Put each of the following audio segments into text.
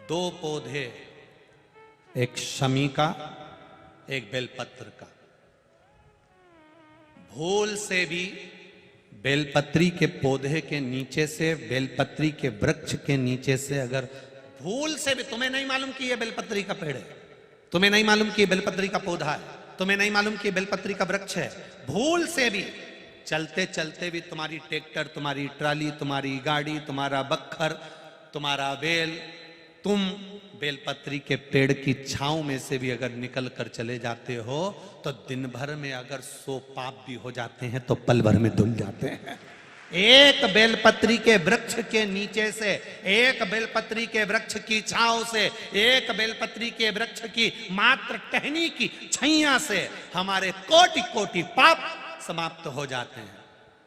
दो पौधे, एक शमी का, एक बेलपत्र का। भूल से भी बेलपत्री के पौधे के नीचे से, बेलपत्री के वृक्ष के नीचे से अगर भूल से भी, तुम्हें नहीं मालूम कि यह बेलपत्री का पेड़ है, तुम्हें नहीं मालूम कि यह बेलपत्री का पौधा है, तुम्हें नहीं मालूम कि बेलपत्री का वृक्ष है, भूल से भी चलते चलते भी तुम्हारी ट्रैक्टर, तुम्हारी ट्राली, तुम्हारी गाड़ी, तुम्हारा बक्खर, तुम्हारा बेल, तुम बेलपत्री के पेड़ की छांव में से भी अगर निकल कर चले जाते हो तो दिन भर में अगर 100 पाप भी हो जाते हैं तो पल भर में धुल जाते हैं। एक बेलपत्री के वृक्ष के नीचे से, एक बेलपत्री के वृक्ष की छांव से, एक बेलपत्री के वृक्ष की मात्र टहनी की छैया से हमारे कोटि कोटि पाप समाप्त हो जाते हैं।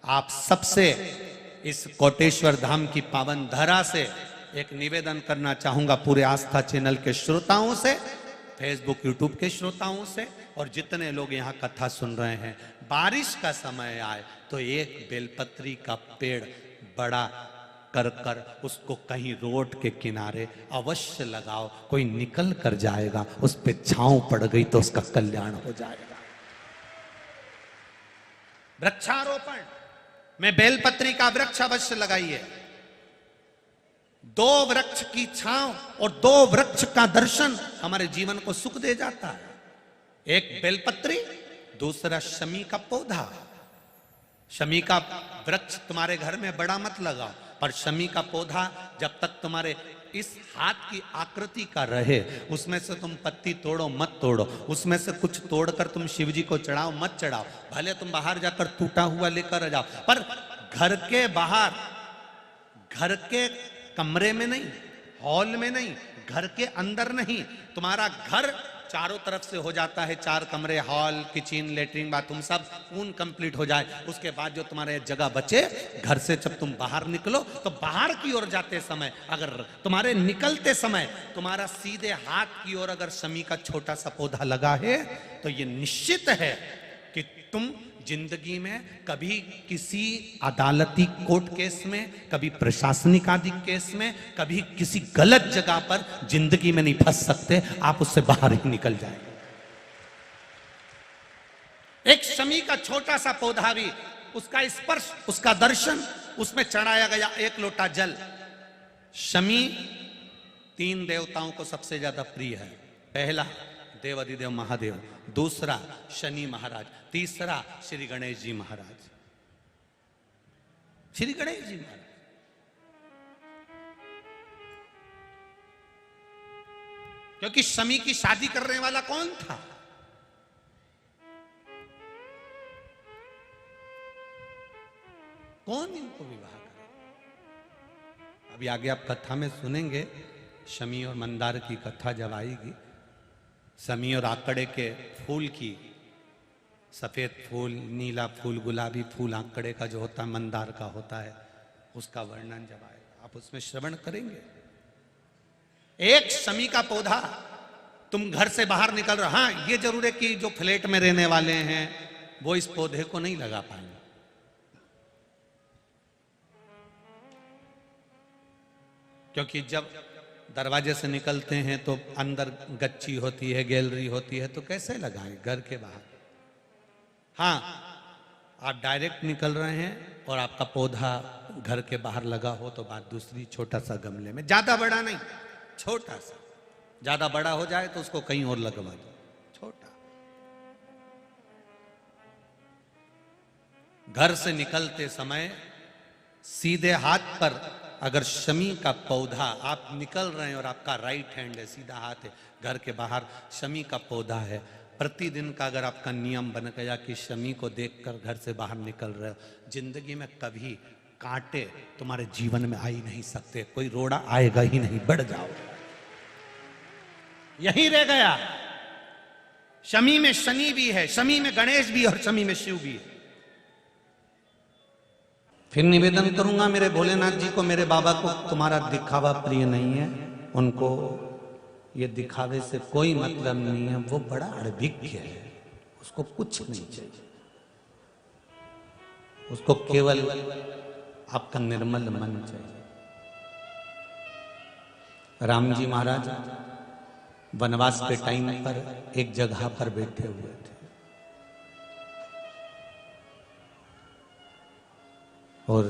आप सबसे इस कोटेश्वर धाम की पावन धरा से एक निवेदन करना चाहूंगा, पूरे आस्था चैनल के श्रोताओं से, फेसबुक यूट्यूब के श्रोताओं से, और जितने लोग यहाँ कथा सुन रहे हैं, बारिश का समय आए तो एक बेलपत्री का पेड़ बड़ा कर कर उसको कहीं रोड के किनारे अवश्य लगाओ। कोई निकल कर जाएगा, उस पे छांव पड़ गई तो उसका कल्याण हो जाएगा। वृक्षारोपण में बेलपत्री का वृक्ष अवश्य लगाइए। 2 वृक्ष की छांव और 2 वृक्ष का दर्शन हमारे जीवन को सुख दे जाता है। एक बेलपत्री, दूसरा शमी का पौधा। शमी का वृक्ष तुम्हारे घर में बड़ा मत लगाओ, पर शमी का पौधा जब तक तुम्हारे इस हाथ की आकृति का रहे, उसमें से तुम पत्ती तोड़ो मत तोड़ो, उसमें से कुछ तोड़कर तुम शिव जी को चढ़ाओ मत चढ़ाओ, भले तुम बाहर जाकर टूटा हुआ लेकर आ जाओ, पर घर के बाहर, घर के कमरे में नहीं, हॉल में नहीं, घर के अंदर नहीं। तुम्हारा घर चारों तरफ से हो जाता है, 4 कमरे, हॉल, किचन, लेटरिन, बाथरूम सब पूर्ण कंप्लीट हो जाए, उसके बाद जो तुम्हारे जगह बचे, घर से जब तुम बाहर निकलो तो बाहर की ओर जाते समय, अगर तुम्हारे निकलते समय तुम्हारा सीधे हाथ की ओर अगर शमी का छोटा सा पौधा लगा है तो ये निश्चित है कि तुम जिंदगी में कभी किसी अदालती कोर्ट केस में, कभी प्रशासनिक आदि केस में, कभी किसी गलत जगह पर जिंदगी में नहीं फंस सकते, आप उससे बाहर ही निकल जाएंगे। एक शमी का छोटा सा पौधा भी, उसका स्पर्श, उसका दर्शन, उसमें चढ़ाया गया 1 लोटा जल। शमी 3 देवताओं को सबसे ज्यादा प्रिय है। पहला देवाधिदेव महादेव, दूसरा शनि महाराज, तीसरा श्री गणेश जी महाराज। श्री गणेश जी महाराज क्योंकि शमी की शादी करने वाला कौन था? कौन इनको विवाह करे? अभी आगे आप कथा में सुनेंगे, शमी और मंदार की कथा जब आएगी, शमी और आकड़े के फूल की, सफेद फूल, नीला फूल, गुलाबी फूल आकड़े का जो होता है, मंदार का होता है, उसका वर्णन जब आएगा आप उसमें श्रवण करेंगे। एक शमी का पौधा, तुम घर से बाहर निकल रहे, हाँ ये जरूर है कि जो फ्लैट में रहने वाले हैं वो इस पौधे को नहीं लगा पाएंगे, क्योंकि जब दरवाजे से निकलते हैं तो अंदर गच्ची होती है, गैलरी होती है, तो कैसे लगाएं घर के बाहर। हाँ, आप डायरेक्ट निकल रहे हैं और आपका पौधा घर के बाहर लगा हो तो बात दूसरी, छोटा सा गमले में, ज्यादा बड़ा नहीं, छोटा सा। ज्यादा बड़ा हो जाए तो उसको कहीं और लगवा दो, छोटा। घर से निकलते समय सीधे हाथ पर अगर शमी का पौधा, आप निकल रहे हैं और आपका राइट हैंड है, सीधा हाथ है, घर के बाहर शमी का पौधा है, प्रतिदिन का अगर आपका नियम बन गया कि शमी को देखकर घर से बाहर निकल रहे हो, जिंदगी में कभी कांटे तुम्हारे जीवन में आ ही नहीं सकते, कोई रोड़ा आएगा ही नहीं, बढ़ जाओ। यही रह गया। शमी में शनि भी है, शमी में गणेश भी और शमी में शिव भी है। फिर निवेदन करूंगा मेरे भोलेनाथ जी को, मेरे बाबा को, तुम्हारा दिखावा प्रिय नहीं है, उनको ये दिखावे से कोई मतलब नहीं है, वो बड़ा अड़भिज्ञ है, उसको कुछ नहीं चाहिए, उसको केवल आपका निर्मल मन चाहिए। राम जी महाराज वनवास के टाइम पर एक जगह पर बैठे हुए थे और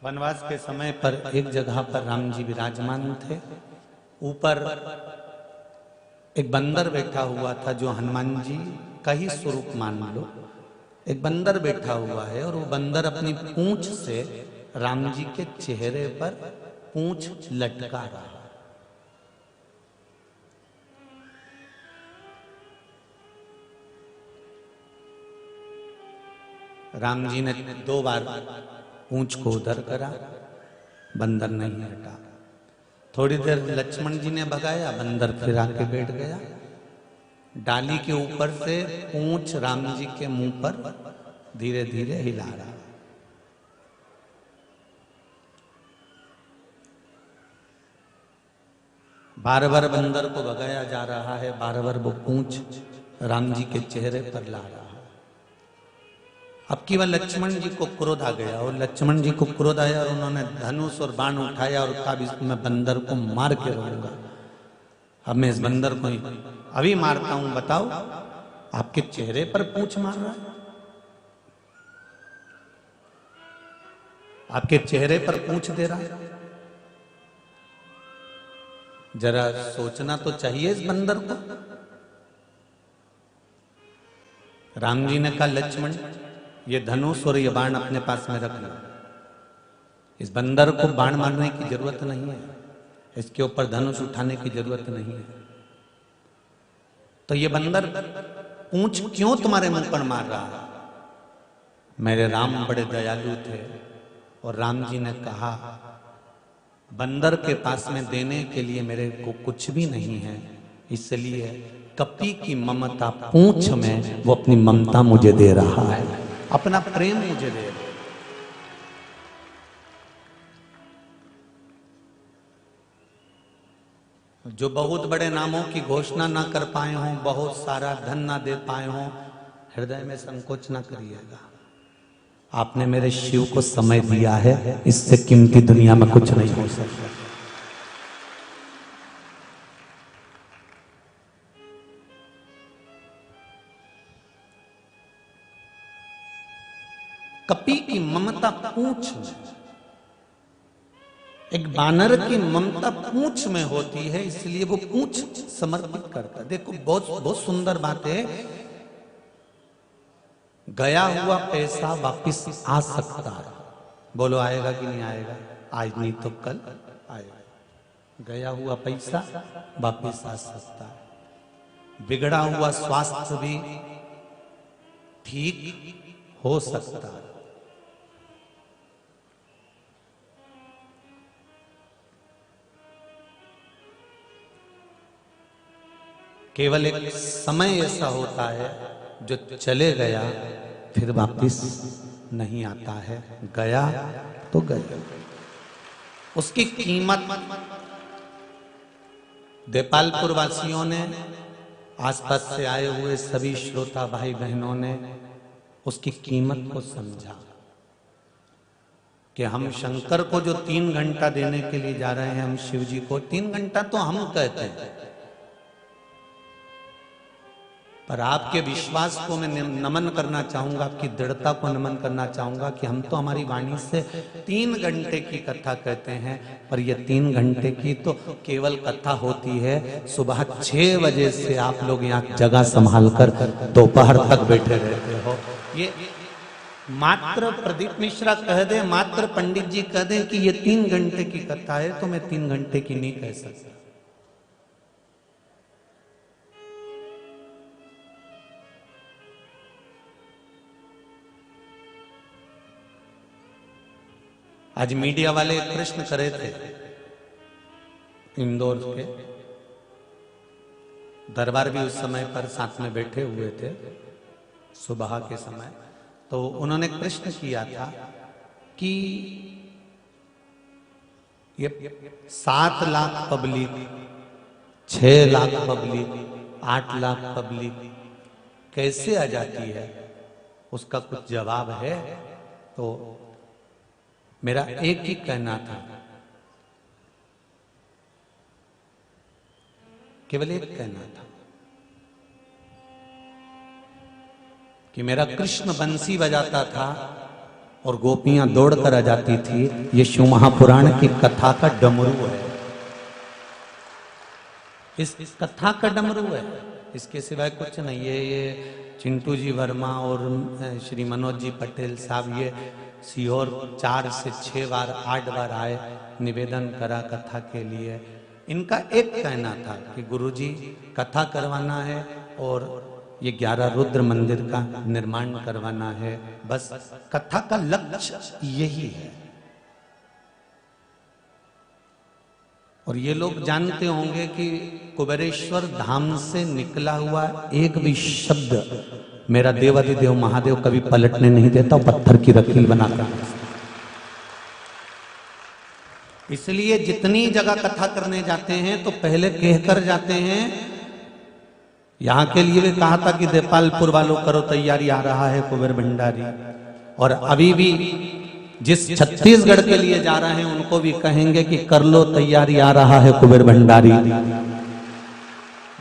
वनवास के समय पर एक जगह पर राम जी विराजमान थे। ऊपर एक बंदर बैठा हुआ था जो हनुमान जी का ही स्वरूप मान लो। एक बंदर बैठा हुआ है और वो बंदर अपनी पूंछ से राम जी के चेहरे पर पूंछ लटका रहा है। राम जी ने 2 बार पूंछ को उधर करा, बंदर नहीं हटा। थोड़ी देर लक्ष्मण जी ने भगाया, बंदर फिर आके बैठ गया। डाली के ऊपर से पूंछ राम जी के मुंह पर धीरे धीरे हिला रहा। बार बार बंदर को भगाया जा रहा है, बार बार वो पूंछ राम जी के चेहरे पर ला रहा है। अब की बार लक्ष्मण जी को क्रोध आ गया और लक्ष्मण जी को क्रोध आया और उन्होंने धनुष और बाण उठाया और कहा मैं बंदर को मार के रहूंगा। अब मैं इस बंदर को अभी मारता हूं, बताओ आपके चेहरे पर पूंछ मार रहा है, आपके चेहरे पर पूंछ दे रहा है। जरा सोचना तो चाहिए इस बंदर को। राम जी ने कहा लक्ष्मण ये धनुष और ये बाण अपने पास में रख लो, इस बंदर को बाण मारने की जरूरत नहीं है, इसके ऊपर धनुष उठाने की जरूरत नहीं है। तो ये बंदर पूंछ क्यों तुम्हारे मुंह पर मार रहा है? मेरे राम बड़े दयालु थे और राम जी ने कहा बंदर के पास में देने के लिए मेरे को कुछ भी नहीं है, इसलिए कपी की ममता पूंछ में वो अपनी ममता मुझे दे रहा है, अपना प्रेम मुझे दे रहा है। जो बहुत बड़े नामों की घोषणा ना कर पाए हों, बहुत सारा धन ना दे पाए हों, हृदय में संकोच ना करिएगा। आपने मेरे शिव को समय दिया है, इससे कीमती दुनिया में कुछ नहीं हो सकता। कपी की ममता पूंछ में, एक बानर की ममता पूंछ में होती है, इसलिए वो पूंछ समर्पित करता है। देखो बहुत बहुत सुंदर बात है। गया हुआ पैसा वापिस आ सकता है, बोलो आएगा कि नहीं आएगा? आज नहीं तो कल आएगा। गया हुआ पैसा वापिस आ सकता है। बिगड़ा हुआ स्वास्थ्य भी ठीक हो सकता है। केवल एक समय ऐसा होता है जो चले गया फिर वापिस नहीं आता है। गया तो गया, उसकी कीमत देपालपुर वासियों ने, आसपास से आए हुए सभी श्रोता भाई बहनों ने उसकी कीमत को समझा कि हम शंकर को जो 3 घंटा देने के लिए जा रहे हैं, हम शिव जी को 3 घंटा तो हम कहते हैं, पर आपके विश्वास को मैं नमन करना चाहूंगा, आपकी दृढ़ता को नमन करना चाहूंगा कि हम तो हमारी वाणी से 3 घंटे की कथा कहते हैं, पर यह 3 घंटे की तो केवल कथा होती है। सुबह 6 बजे से आप लोग यहाँ जगह संभाल कर दोपहर तक बैठे रहते हो। ये मात्र प्रदीप मिश्रा कह दे, मात्र पंडित जी कह दे कि ये 3 घंटे की कथा है, तो मैं 3 घंटे की नहीं कह सकता। आज मीडिया वाले प्रश्न करे थे, इंदौर के दरबार भी उस समय पर साथ में बैठे हुए थे सुबह के समय, तो उन्होंने प्रश्न किया था कि ये 7 lakh public, 6 lakh public, 8 lakh public कैसे आ जाती है, उसका कुछ जवाब है? तो मेरा एक ही कहना था केवल एक कहना था कि मेरा कृष्ण बंसी बजाता था और गोपियां दौड़ कर आ जाती थी। ये शिव महापुराण की कथा का डमरू है, इस कथा का डमरू है, इसके सिवाय कुछ नहीं है। ये चिंटू जी वर्मा और श्री मनोज जी पटेल साहब ये सीहोर 4 से 6 बार 8 बार आए, निवेदन करा कथा के लिए। इनका एक कहना था कि गुरुजी कथा करवाना है और ये 11 रुद्र मंदिर का निर्माण करवाना है, बस कथा का लक्ष्य यही है। और ये लोग जानते होंगे कि कुबेरेश्वर धाम से निकला हुआ एक भी शब्द मेरा देवाधिदेव महादेव कभी पलटने नहीं देता, पत्थर की रकील बनाकर। इसलिए जितनी जगह कथा करने जाते हैं तो पहले कहकर जाते हैं। यहां के लिए भी कहा था कि देपालपुर वालों करो तैयारी, आ रहा है कुबेर भंडारी। और अभी भी जिस छत्तीसगढ़ के लिए जा रहे हैं उनको भी कहेंगे कि कर लो तैयारी, आ रहा है कुबेर भंडारी।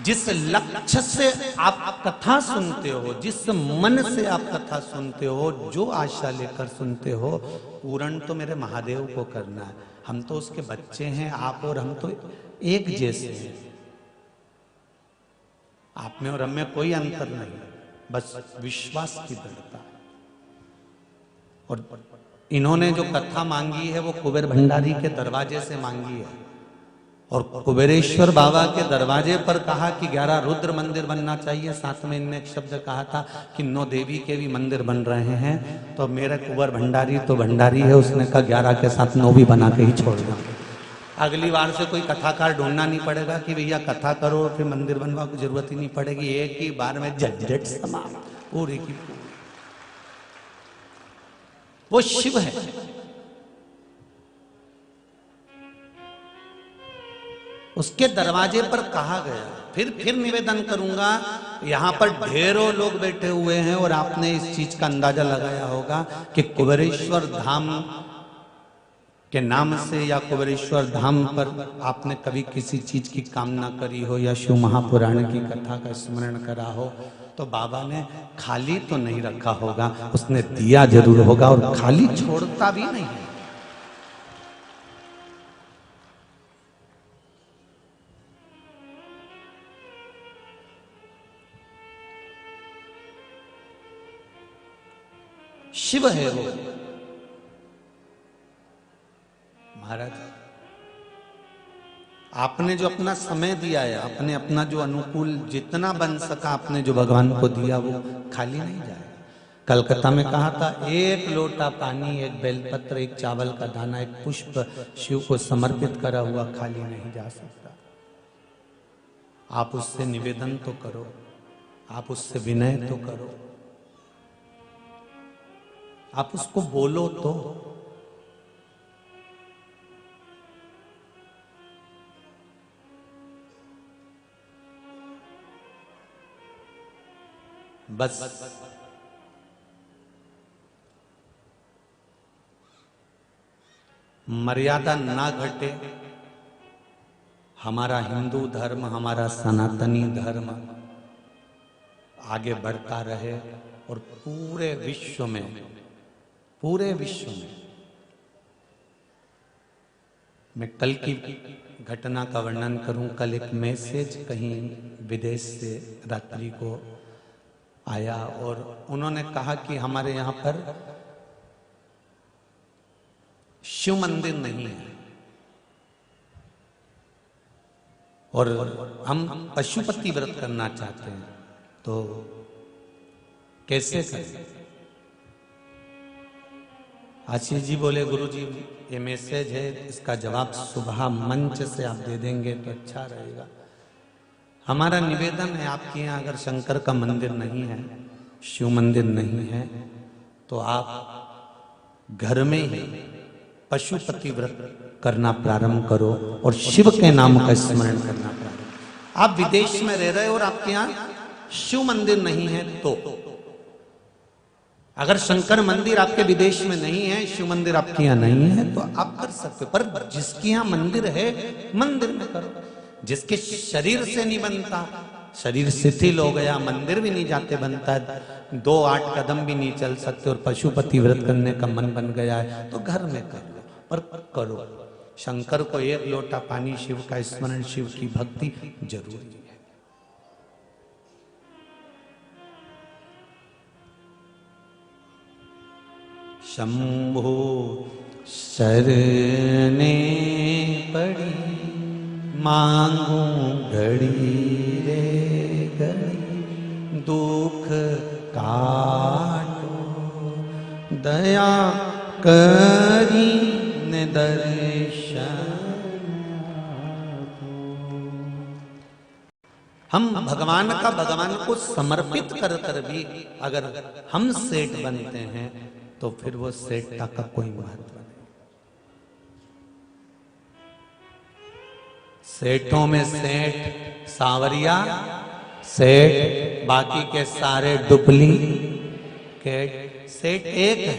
जिस लक्ष्य से आप कथा सुनते हो, जिस मन से आप कथा सुनते हो, जो आशा लेकर सुनते हो, पूर्ण तो मेरे महादेव को करना है। हम तो उसके बच्चे हैं, आप और हम तो एक जैसे हैं। आप में और हम में कोई अंतर नहीं, बस विश्वास की दृढ़ता। और इन्होंने जो कथा मांगी है वो कुबेर भंडारी के दरवाजे से मांगी है। और कुबेरेश्वर बाबा के दरवाजे पर कहा कि 11 रुद्र मंदिर बनना चाहिए। साथ में इनने एक शब्द कहा था कि 9 देवी के भी मंदिर बन रहे हैं। तो मेरा कुबेर भंडारी तो भंडारी है, उसने कहा 11 के साथ 9 भी बना के ही छोड़ दो। अगली बार से कोई कथाकार ढूंढना नहीं पड़ेगा कि भैया कथा करो फिर मंदिर बनवा की जरूरत ही नहीं पड़ेगी। एक ही बार में झंझट समाप्त, पूरी की पूरी। वो शिव है। उसके दरवाजे पर कहा गया। फिर निवेदन करूंगा, यहां पर ढेरों लोग बैठे हुए हैं और आपने इस चीज का अंदाजा लगाया होगा कि कुबेरेश्वर धाम के नाम से या कुबेरेश्वर धाम पर आपने कभी किसी चीज की कामना करी हो या शिव महापुराण की कथा का स्मरण करा हो, तो बाबा ने खाली तो नहीं रखा होगा, उसने दिया जरूर होगा और खाली छोड़ता भी नहीं। शिव है वो महाराज। आपने जो अपना समय दिया है, आपने अपना जो अनुकूल जितना बन सका आपने जो भगवान को दिया, वो खाली नहीं जाए। कलकत्ता में कहा था, एक लोटा पानी, एक बेलपत्र, एक चावल का दाना, एक पुष्प शिव को समर्पित करा हुआ खाली नहीं जा सकता। आप उससे निवेदन तो करो, आप उससे विनय तो करो, आप उसको बोलो तो। बस मर्यादा ना घटे, हमारा हिंदू धर्म, हमारा सनातनी धर्म आगे बढ़ता रहे और पूरे विश्व में मैं कल की घटना का वर्णन करूं। कल एक मैसेज कहीं विदेश से रात्रि को आया और उन्होंने कहा कि हमारे यहाँ पर शिव मंदिर नहीं है और हम पशुपति व्रत करना चाहते हैं, तो कैसे करें? आशीष जी बोले, गुरुजी ये मैसेज है, इसका जवाब सुबह मंच से आप दे देंगे तो अच्छा रहेगा। हमारा निवेदन है, आपके यहाँ अगर शंकर का मंदिर नहीं है, शिव मंदिर नहीं है, तो आप घर में ही पशुपति व्रत करना प्रारंभ करो और शिव के नाम का स्मरण करना प्रारंभ। आप विदेश में रह रहे हो और आपके यहाँ शिव मंदिर नहीं है, तो अगर शंकर मंदिर आपके विदेश में नहीं है, शिव मंदिर आपके यहाँ नहीं है, तो आप कर सकते हो। पर जिसके यहाँ मंदिर है, मंदिर में करो। जिसके शरीर से नहीं बनता, शरीर शिथिल हो गया, मंदिर भी नहीं जाते बनता है, 2-8 कदम भी नहीं चल सकते और पशुपति व्रत करने का मन बन गया है, तो घर में कर लो, पर करो। शंकर को 1 लोटा पानी, शिव का स्मरण, शिव की भक्ति जरूरी है। शंभो शरणे पड़ी मांगू घड़ी रे घड़ी, दुख काटो दया करी ने दर्शन। हम भगवान को समर्पित कर कर भी अगर हम सेठ बनते हैं तो फिर वो सेठता का कोई महत्व नहीं। सेठों में सेठ सांवरिया सेठ, बाकी के सारे डुप्लीकेट। सेठ एक है,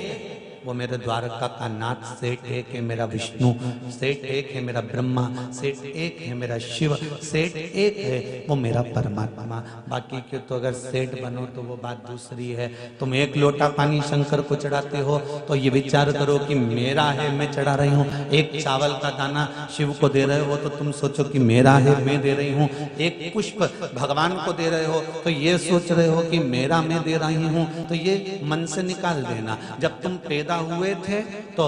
वो मेरे द्वारका का नाथ सेठ एक है, मेरा विष्णु सेठ एक है, मेरा ब्रह्मा सेठ एक है, मेरा शिव सेठ एक है, वो मेरा परमात्मा। बाकी के तो अगर सेठ बनो तो वो बात दूसरी है। तुम 1 लोटा पानी शंकर को चढ़ाते हो तो ये विचार करो कि मेरा है, मैं चढ़ा रही हूँ। 1 चावल का दाना शिव को दे रहे हो तो तुम सोचो कि मेरा है, मैं दे रही हूँ। 1 पुष्प भगवान को दे रहे हो तो ये सोच रहे हो कि मेरा, मैं दे रही हूँ। तो ये मन से निकाल देना। जब तुम पैदा हुए थे तो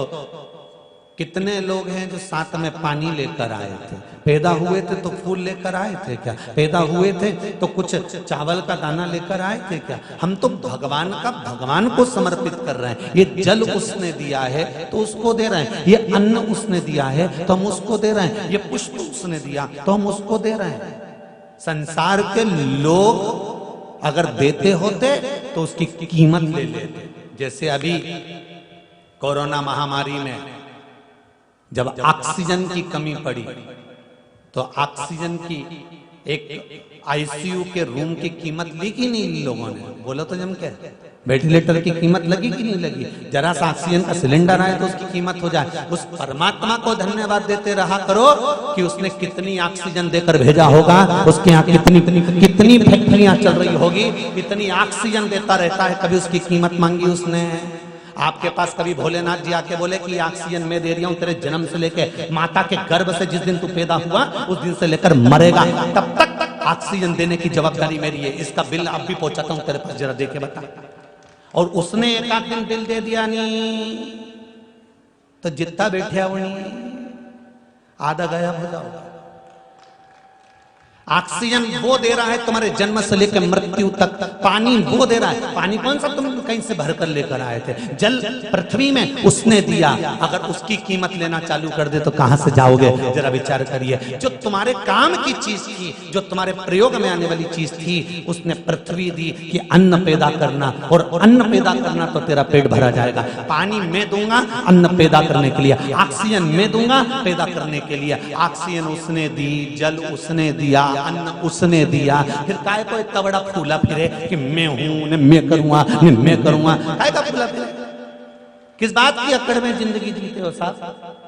कितने लोग हैं जो साथ में पानी लेकर आए थे? पैदा हुए थे तो फूल लेकर आए थे क्या? पैदा हुए थे तो कुछ चावल का दाना लेकर आए थे क्या? हम तो भगवान को समर्पित कर रहे हैं। ये जल उसने दिया है तो उसको दे रहे हैं, ये अन्न उसने दिया है तो हम उसको दे रहे हैं, ये पुष्प उसने दिया तो हम उसको दे रहे हैं। संसार के लोग अगर देते होते तो उसकी कीमत ले लेते। जैसे अभी कोरोना महामारी में जब ऑक्सीजन की कमी पड़ी तो ऑक्सीजन की एक आईसीयू के रूम की कीमत ली कि नहीं ली लोगों ने? बोलो तो जम के। वेंटिलेटर की कीमत लगी कि नहीं लगी? जरा सा ऑक्सीजन का सिलेंडर आए तो उसकी कीमत हो जाए। उस परमात्मा को धन्यवाद देते रहा करो कि उसने कितनी ऑक्सीजन देकर भेजा होगा, उसके यहाँ कितनी फैक्ट्रियां चल रही होगी, इतनी ऑक्सीजन देता रहता है, कभी उसकी कीमत मांगी उसने? आपके पास कभी भोलेनाथ जी आके बोले कि ऑक्सीजन मैं दे रहा हूं तेरे जन्म से लेके माता के गर्भ से, जिस दिन तू पैदा हुआ उस दिन से लेकर मरेगा तब तक ऑक्सीजन देने की जवाबदारी मेरी है, इसका बिल अब भी पहुंचाता हूं तेरे पास, जरा दे के बता। और उसने एक आध दिन बिल दे दिया नहीं तो जितना बैठे वही आधा गायब हो जाओ। ऑक्सीजन वो दे रहा है तुम्हारे जन्म से लेकर मृत्यु तक, पानी वो दे रहा है। पानी कौन सा तुम कहीं से भरकर लेकर आए थे? जल पृथ्वी में उसने दिया। अगर उसकी कीमत लेना चालू कर दे तो कहां से जाओगे? जरा विचार करिए। जो तुम्हारे काम की चीज थी, जो तुम्हारे प्रयोग में आने वाली चीज थी, उसने पृथ्वी दी कि अन्न पैदा करना, और अन्न पैदा करना तो तेरा पेट भरा जाएगा। पानी मैं दूंगा अन्न पैदा करने के लिए, ऑक्सीजन मैं दूंगा पैदा करने के लिए। ऑक्सीजन उसने दी, जल उसने दिया, अन्न उसने दिया। फिर काय को इतना बड़ा फूला फिरे कि मैं हूं ने मैं करूंगा ने मैं करूंगा? काय का फूला फिरे? किस बात की अकड़ में जिंदगी जीते हो साहब?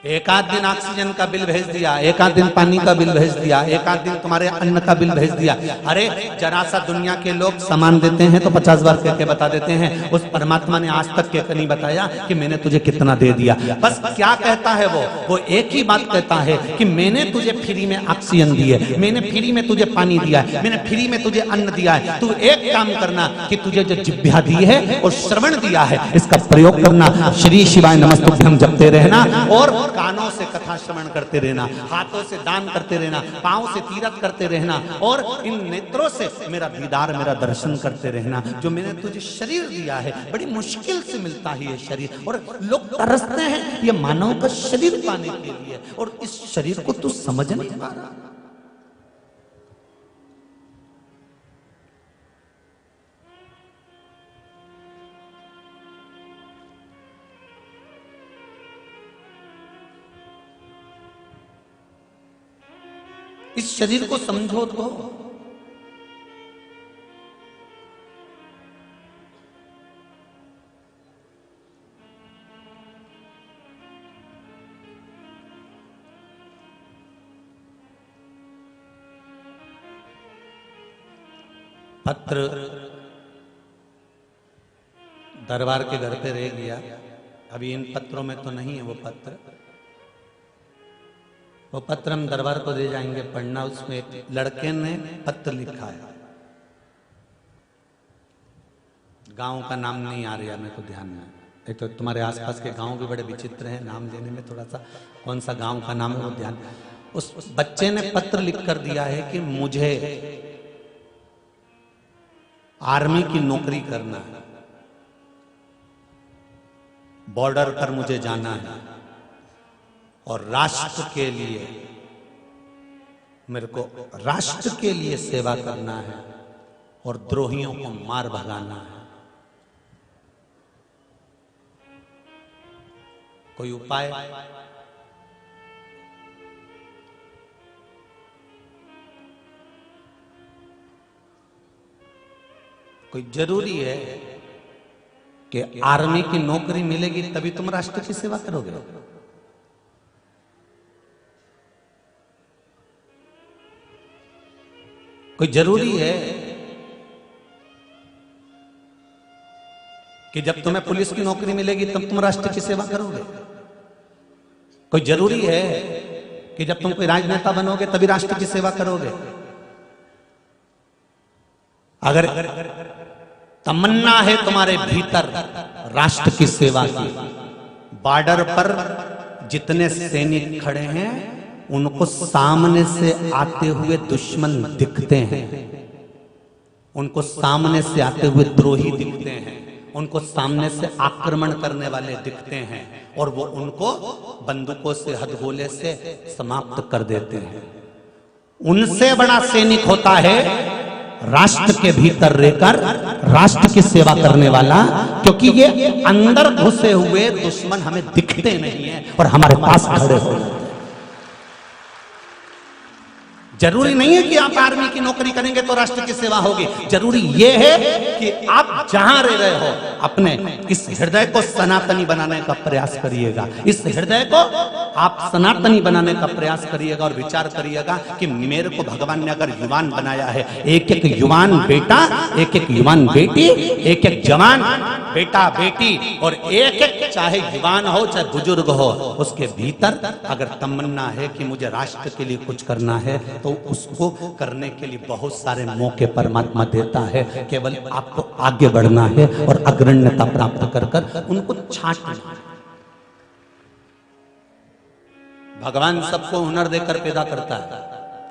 एक आध दिन ऑक्सीजन का बिल भेज दिया, एक आध दिन पानी का बिल भेज दिया, एक आध दिन तुम्हारे अन्न का बिल भेज दिया। अरे जरा सा दुनिया के लोग सामान देते हैं तो 50 बार कह के बता देते हैं। उस परमात्मा ने आज तक कहकर नहीं बताया कि मैंने तुझे कितना दे दिया। बस क्या कहता है वो एक ही बात कहता है कि मैंने तुझे फ्री में ऑक्सीजन दी है, मैंने फ्री में तुझे पानी दिया है, मैंने फ्री में तुझे अन्न दिया है। तू एक काम करना कि तुझे जो जिह्वा दी है और श्रवण दिया है इसका प्रयोग करना। श्री शिवाय नमस्तुभ्यम जपते रहना, और कानों से कथा श्रवण करते रहना, हाथों से दान करते रहना, पांव से तीरथ करते रहना, और इन नेत्रों से मेरा दीदार, मेरा दर्शन करते रहना। जो मैंने तुझे शरीर दिया है, बड़ी मुश्किल से मिलता है ये शरीर, और लोग तरसते हैं ये मानव का शरीर पाने के लिए, और इस शरीर को तू समझ नहीं पा रहा। इस शरीर को समझो तो। पत्र दरबार के घर पे रह गया। अभी इन पत्रों में तो नहीं है वो पत्र हम दरबार को दे जाएंगे पढ़ना। उसमें एक लड़के ने पत्र लिखा है, गांव का नाम नहीं आ रहा मेरे को ध्यान में। एक तो तुम्हारे आसपास के गांव भी बड़े विचित्र हैं, नाम लेने में थोड़ा सा कौन सा गांव का नाम है वो ध्यान। उस बच्चे ने पत्र लिख कर दिया है कि मुझे आर्मी की नौकरी करना है, बॉर्डर पर मुझे जाना है और राष्ट्र के लिए मेरे को राष्ट्र के लिए सेवा करना है और द्रोहियों को मार भगाना है। कोई उपाय? कोई जरूरी है कि आर्मी की नौकरी मिलेगी तभी तुम राष्ट्र की सेवा करोगे? कोई जरूरी है कि जब तुम्हें पुलिस की नौकरी मिलेगी तब तुम राष्ट्र की सेवा करोगे? कोई जरूरी है कि जब तुम कोई राजनेता बनोगे तभी राष्ट्र की सेवा करोगे? अगर तमन्ना है तुम्हारे भीतर राष्ट्र की सेवा की, बॉर्डर पर जितने सैनिक खड़े हैं उनको सामने से आते हुए दुश्मन दिखते हैं, उनको सामने से आते हुए द्रोही दिखते हैं, उनको सामने से आक्रमण करने वाले दिखते हैं और वो उनको बंदूकों से हथगोले से समाप्त कर देते हैं। उनसे बड़ा सैनिक होता है राष्ट्र के भीतर रहकर राष्ट्र की सेवा करने वाला, क्योंकि ये अंदर घुसे हुए दुश्मन हमें दिखते नहीं है और हमारे पास खड़े हो जाते हैं। जरूरी नहीं है कि आप आर्मी की नौकरी करेंगे तो राष्ट्र की सेवा होगी। जरूरी यह है कि आप जहां रह रहे हो अपने इस हृदय को सनातनी बनाने का प्रयास करिएगा। इस हृदय को आप सनातनी बनाने का प्रयास करिएगा और विचार करिएगा कि मेरे को भगवान ने अगर युवान बनाया है, एक एक युवान बेटा, एक एक युवान बेटी, एक एक जवान बेटा बेटी और एक एक चाहे युवान हो चाहे बुजुर्ग हो, उसके भीतर अगर तमन्ना है कि मुझे राष्ट्र के लिए कुछ करना है तो उसको करने के लिए बहुत सारे मौके परमात्मा देता है। केवल आपको आगे बढ़ना है और अग्रण्यता प्राप्त कर कर उनको छांटना है। भगवान सबको हुनर देकर पैदा करता है,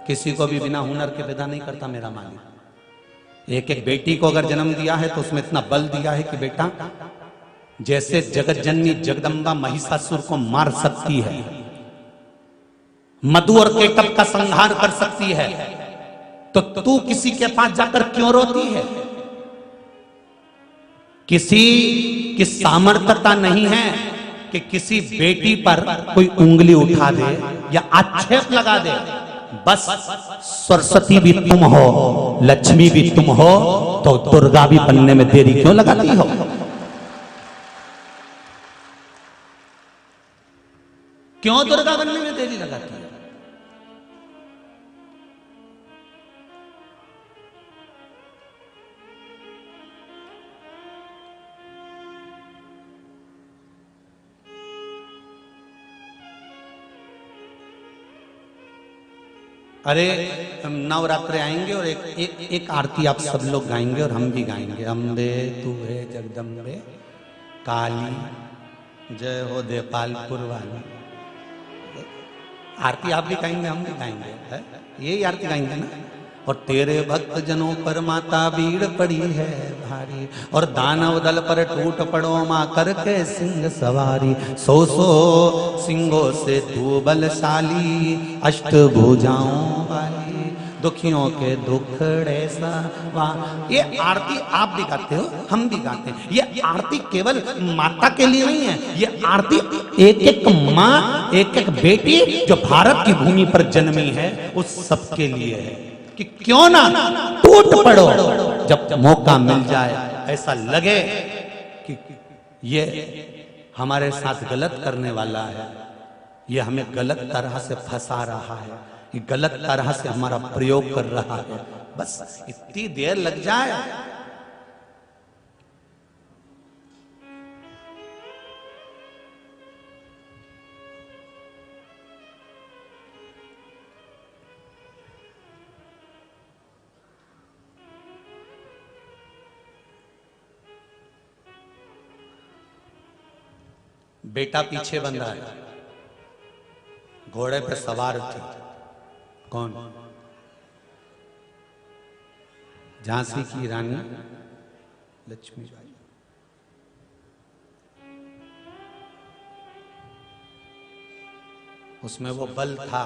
किसी को भी बिना हुनर के पैदा नहीं करता मेरा मालिक। एक एक बेटी को अगर जन्म दिया है तो उसमें इतना बल दिया है कि बेटा जैसे जगत जननी जगदम्बा महिषासुर को मार सकती है, मधु और केकब का संहार कर सकती है, तो तू किसी के पास जाकर क्यों रोती है? किसी की सामर्थ्यता नहीं है कि किसी बेटी पर कोई उंगली उठा दे या आक्षेप लगा दे। बस सरस्वती भी तुम हो, लक्ष्मी भी तुम हो, तो दुर्गा भी बनने में देरी क्यों लगाती हो? क्यों दुर्गा बनने में देरी लगाती है? अरे नवरात्रे आएंगे और एक आरती आप सब लोग गाएंगे और हम भी गाएंगे। अम्बे तू है जगदम्बे काली जय हो देपालपुर वाली। आरती आप भी गाएंगे हम भी गाएंगे, है यही आरती गाएंगे ना। और तेरे भक्त जनों पर माता भीड़ पड़ी है भारी, और दानव दल पर टूट पड़ो माँ करके सिंह सवारी। सौ सिंहों से तू बलशाली, अष्ट भुजाओं वाली, दुखियों के दुखड़े सवा। ये आरती आप भी गाते हो हम भी गाते हैं। ये आरती केवल माता के लिए नहीं है, ये आरती एक एक माँ एक एक बेटी जो भारत की भूमि पर जन्मी है उस सबके लिए है कि क्यों ना टूट पड़ो जब मौका मिल जाए। ऐसा लगे कि ये हमारे साथ गलत करने वाला है, ये हमें गलत तरह से फंसा रहा है, ये गलत तरह से हमारा प्रयोग कर रहा है, बस इतनी देर लग जाए। बेटा पीछे बंधा है, घोड़े पे सवार थी। कौन? झांसी की रानी लक्ष्मीबाई। उसमें वो बल था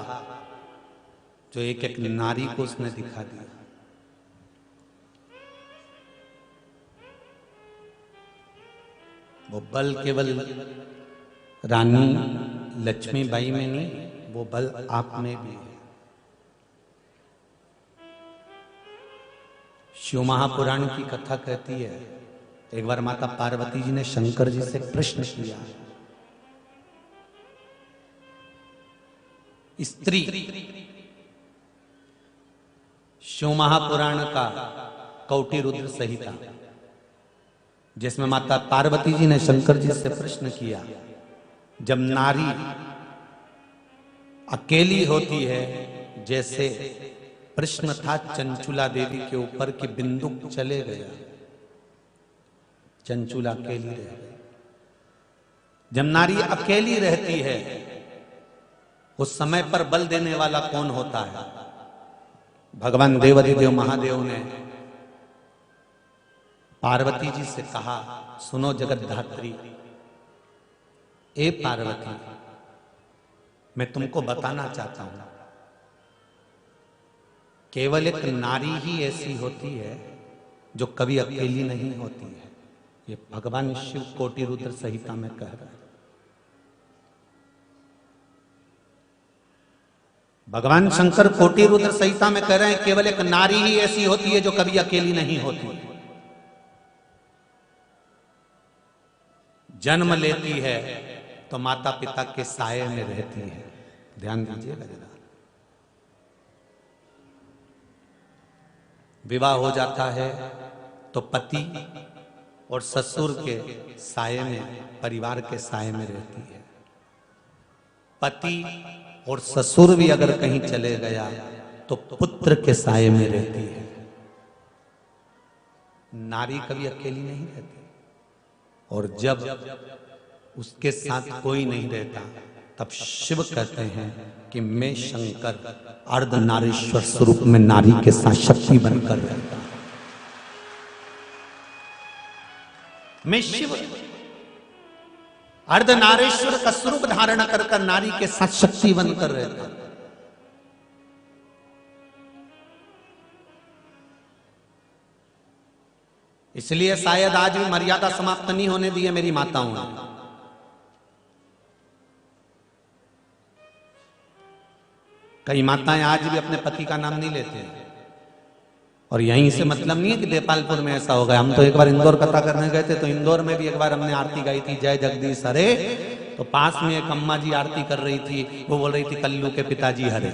जो एक एक नारी को उसने दिखा दिया। वो बल केवल रानी लक्ष्मीबाई में नहीं, वो बल आप में भी है। शिव महापुराण की कथा कहती है, एक बार माता पार्वती जी ने शंकर जी से प्रश्न किया, स्त्री, शिव महापुराण का कौटी रुद्र संहिता, जिसमें माता पार्वती जी ने शंकर जी से प्रश्न किया, जब नारी अकेली होती है, जैसे प्रश्न था चंचुला देवी के ऊपर कि बिंदुक चले गया, चंचुला अकेली रह गई। जब नारी अकेली रहती है, उस समय पर बल देने वाला कौन होता है? भगवान देवाधिदेव महादेव ने पार्वती जी से कहा, सुनो जगतधात्री, ए पार्वती, मैं तुमको बताना चाहता हूं, केवल एक नारी ही ऐसी होती है जो कभी अकेली नहीं होती है। ये भगवान शिव कोटि रुद्र संहिता में कह रहा है। भगवान शंकर कोटि रुद्र संहिता में कह रहे हैं, केवल एक नारी ही ऐसी होती है जो कभी अकेली नहीं होती। जन्म लेती है तो माता पिता के साये में रहती है। ध्यान दीजिएगा जरा। विवाह हो जाता है तो पति और ससुर के साये में, परिवार के साये में रहती है। पति और ससुर भी अगर कहीं चले गया तो पुत्र के साये में रहती है। नारी कभी अकेली नहीं रहती। और जब उसके साथ कोई नहीं रहता, तब शिव कहते हैं कि मैं शंकर अर्धनारीश्वर स्वरूप में नारी के साथ शक्ति बनकर रहता। मैं शिव अर्धनारीश्वर का स्वरूप धारण कर नारी के साथ शक्ति बनकर रहता। इसलिए शायद आज भी मर्यादा समाप्त नहीं होने दी है मेरी माताओं ने। कई माताएं आज भी अपने पति का नाम नहीं लेते हैं। और यहीं से मतलब नहीं है कि देपालपुर में ऐसा हो गया। हम तो एक बार इंदौर कथा करने गए थे, तो इंदौर में भी एक बार हमने आरती गाई थी, जय जगदीश हरे। तो पास में एक अम्मा जी आरती कर रही थी, वो बोल रही थी कल्लू के पिताजी हरे।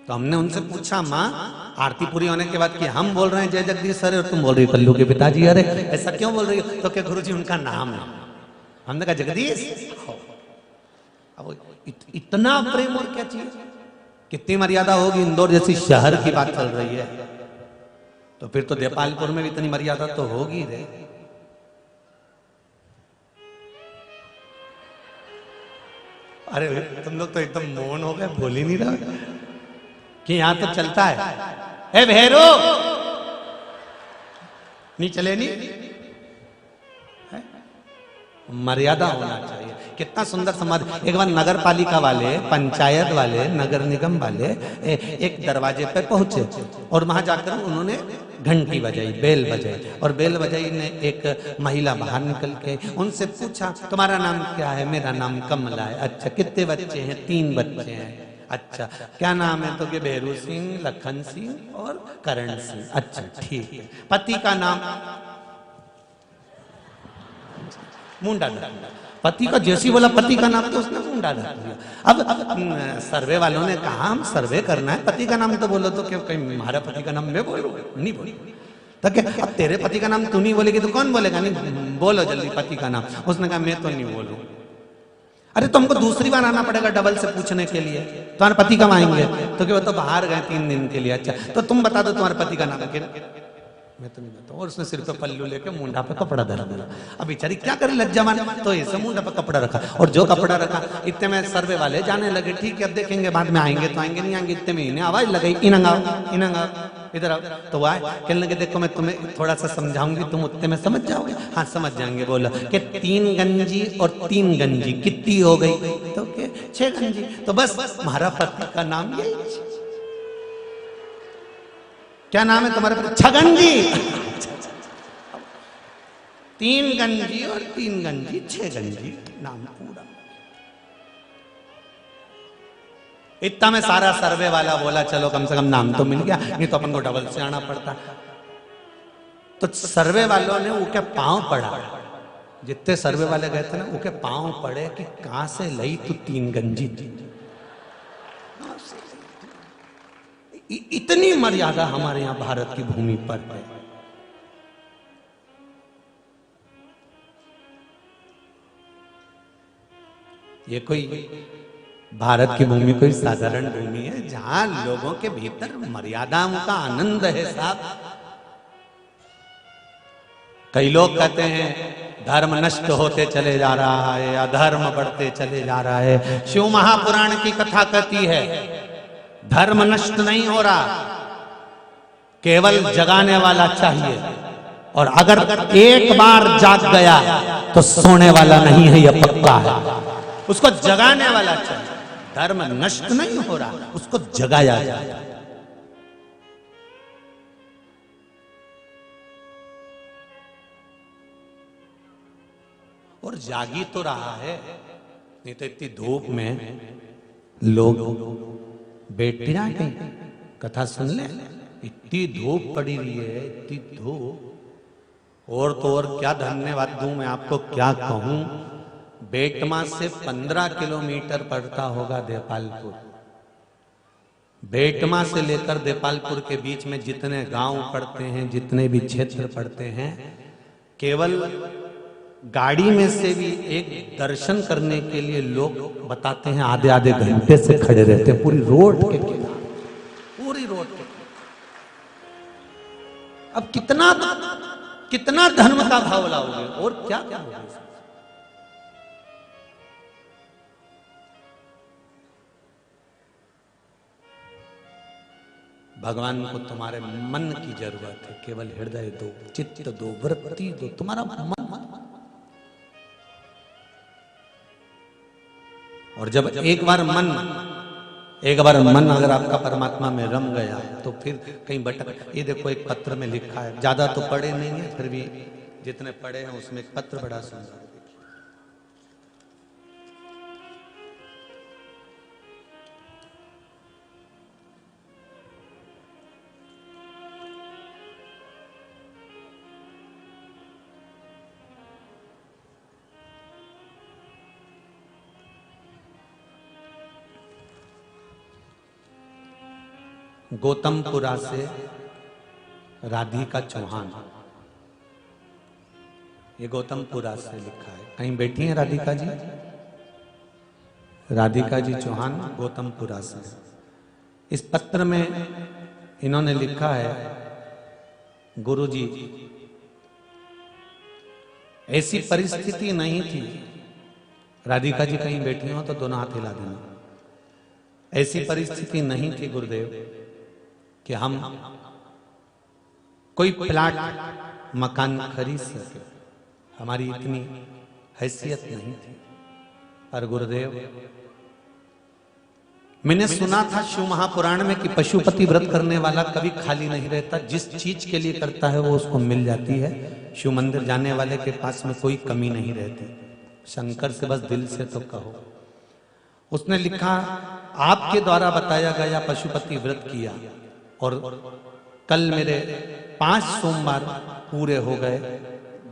तो हमने उनसे पूछा, माँ आरती पूरी होने के बाद कि हम बोल रहे हैं जय जगदीश हरे और तुम बोल रही हो कल्लू के पिताजी हरे, ऐसा क्यों बोल रही हो? तो क्या गुरुजी उनका नाम है। हमने कहा जगदीश। अब इतना प्रेम और क्या चाहिए? कितनी मर्यादा होगी? इंदौर जैसी शहर की बात चल रही है, तो फिर तो देपालपुर में भी इतनी मर्यादा तो होगी रे। अरे तुम लोग तो एकदम मौन हो गए, बोल ही नहीं रहा कि यहां तो चलता है। ए भैरो, नहीं चले नहीं, मर्यादा होना चाहिए। कितना सुंदर समाज। एक बार नगर पालिका वाले, पंचायत वाले, नगर निगम वाले एक दरवाजे पर पहुंचे और वहां जाकर उन्होंने घंटी बजाई, बेल बजाई। और बेल बजाई ने एक महिला बाहर निकल के उनसे पूछा, तुम्हारा नाम क्या है? मेरा नाम कमला है। अच्छा, कितने बच्चे हैं? 3 बच्चे हैं। अच्छा, क्या नाम है? तो कि भैरू सिंह, लखन सिंह और करण सिंह। अच्छा ठीक है। पति का नाम? मुंडा। पति का जैसी बोला पति का नाम तो उसने मुंह डाल दिया। अब सर्वे वालों ने कहा हम सर्वे करना है, पति का नाम तो बोलो। तो क्या कहीं हमारा पति का नाम मैं बोलूं? नहीं बोलूं। तो क्या अब तेरे पति का नाम तू नहीं बोलेगी तो कौन बोलेगा? नहीं बोलो जल्दी पति का नाम। उसने कहा मैं तो नहीं बोलूं। अरे तुमको दूसरी बार आना पड़ेगा डबल से पूछने के लिए, तुम्हारे पति कब आएंगे? तो क्या वो तो बाहर गए 3 दिन के लिए। अच्छा तो तुम बता दो तुम्हारे पति का नाम क्या? मैं तो नहीं बताऊं। और उसने सिर पे पल्लू लेके मुंडा पे कपड़ा धरा दिया। अब बेचारी क्या करे लज्जावान, तो ऐसे मुंडा पे कपड़ा रखा। और जो कपड़ा रखा इतने में सर्वे वाले जाने लगे, ठीक है अब देखेंगे बाद में आएंगे तो आएंगे, नहीं आएंगे। इतने में इन्हें आवाज लगाई, इनंगाओ इधर आओ। तो वह कहने लगे देखो मैं तुम्हें थोड़ा सा समझाऊंगी, तुम उतने में समझ जाओगे। हाँ समझ जाएंगे। बोला कि 3 गंजी और 3 गंजी कितनी हो गई? तो क्या 6 गंजी। तो बस हमारा पति का नाम यही। क्या नाम है तुम्हारे पति? छगंजी। 3 गंजी और 3 गंजी 6 गंजी नाम पूरा। इतना में सारा सर्वे वाला बोला चलो कम से कम नाम तो मिल गया, नहीं तो अपन को डबल से आना पड़ता। तो सर्वे वालों ने उनके पांव पड़ा, जितने सर्वे वाले गए थे ना उनके पांव पड़े कि कहां से लई तू 3 गंजी। इतनी मर्यादा हमारे यहां भारत की भूमि पर है। ये कोई भारत की भूमि कोई साधारण भूमि है जहां लोगों के भीतर मर्यादाओं का आनंद है साहब। कई लोग कहते हैं धर्म नष्ट होते चले जा रहा है, अधर्म बढ़ते चले जा रहा है। शिव महापुराण की कथा कहती है धर्म नष्ट नहीं हो रहा, केवल जगाने वाला चाहिए। और अगर एक बार जाग गया तो सोने वाला नहीं है, यह पक्का है। उसको जगाने वाला चाहिए। धर्म नष्ट नहीं हो रहा, उसको जगाया जाए। और जागी तो रहा है, नहीं तो इतनी धूप में लोग बैठ ना कहीं कथा सुन ले। इतनी धूप पड़ी हुई है, इतनी धूप। और तो और क्या धन्यवाद दूं मैं आपको, क्या कहूं। बेटमा से 15 किलोमीटर पड़ता होगा देपालपुर। बेटमा से लेकर देपालपुर के बीच में जितने गांव पड़ते हैं, जितने भी क्षेत्र पड़ते हैं, केवल गाड़ी में से भी एक दर्शन करने के लिए लोग बताते हैं आधे आधे घंटे से खड़े रहते हैं पूरी रोड के किनारे, पूरी रोड के। अब कितना धर्म का भाव लाओगे और क्या क्या होगा। भगवान को तुम्हारे मन की जरूरत है, केवल हृदय दो, चित्त दो, वृत्ति दो, तुम्हारा मन। और जब एक बार मन अगर आपका परमात्मा में रम गया तो फिर कहीं भटक। ये देखो एक पत्र में लिखा है, ज्यादा तो पढ़े नहीं है, फिर भी जितने पढ़े हैं उसमें एक पत्र बड़ा सुंदर। गौतमपुरा से राधिका चौहान, ये गौतमपुरा से लिखा है। कहीं बैठी हैं राधिका जी? राधिका जी चौहान गौतमपुरा से। इस पत्र में इन्होंने लिखा है, गुरुजी ऐसी परिस्थिति नहीं थी। राधिका जी कहीं बैठी हो तो दोनों हाथ हिला देना। ऐसी परिस्थिति नहीं थी गुरुदेव कि हम कोई प्लाट मकान खरीद सके, हमारी इतनी हैसियत नहीं थी। पर गुरुदेव मैंने सुना था शिव महापुराण में कि पशुपति व्रत करने वाला कभी खाली नहीं रहता, जिस चीज के लिए करता है वो उसको मिल जाती है। शिव मंदिर जाने वाले के पास में कोई कमी नहीं रहती। शंकर से बस दिल से तो कहो। उसने लिखा, आपके द्वारा बताया गया पशुपति व्रत किया और कल मेरे 5 सोमवार पूरे हो गए।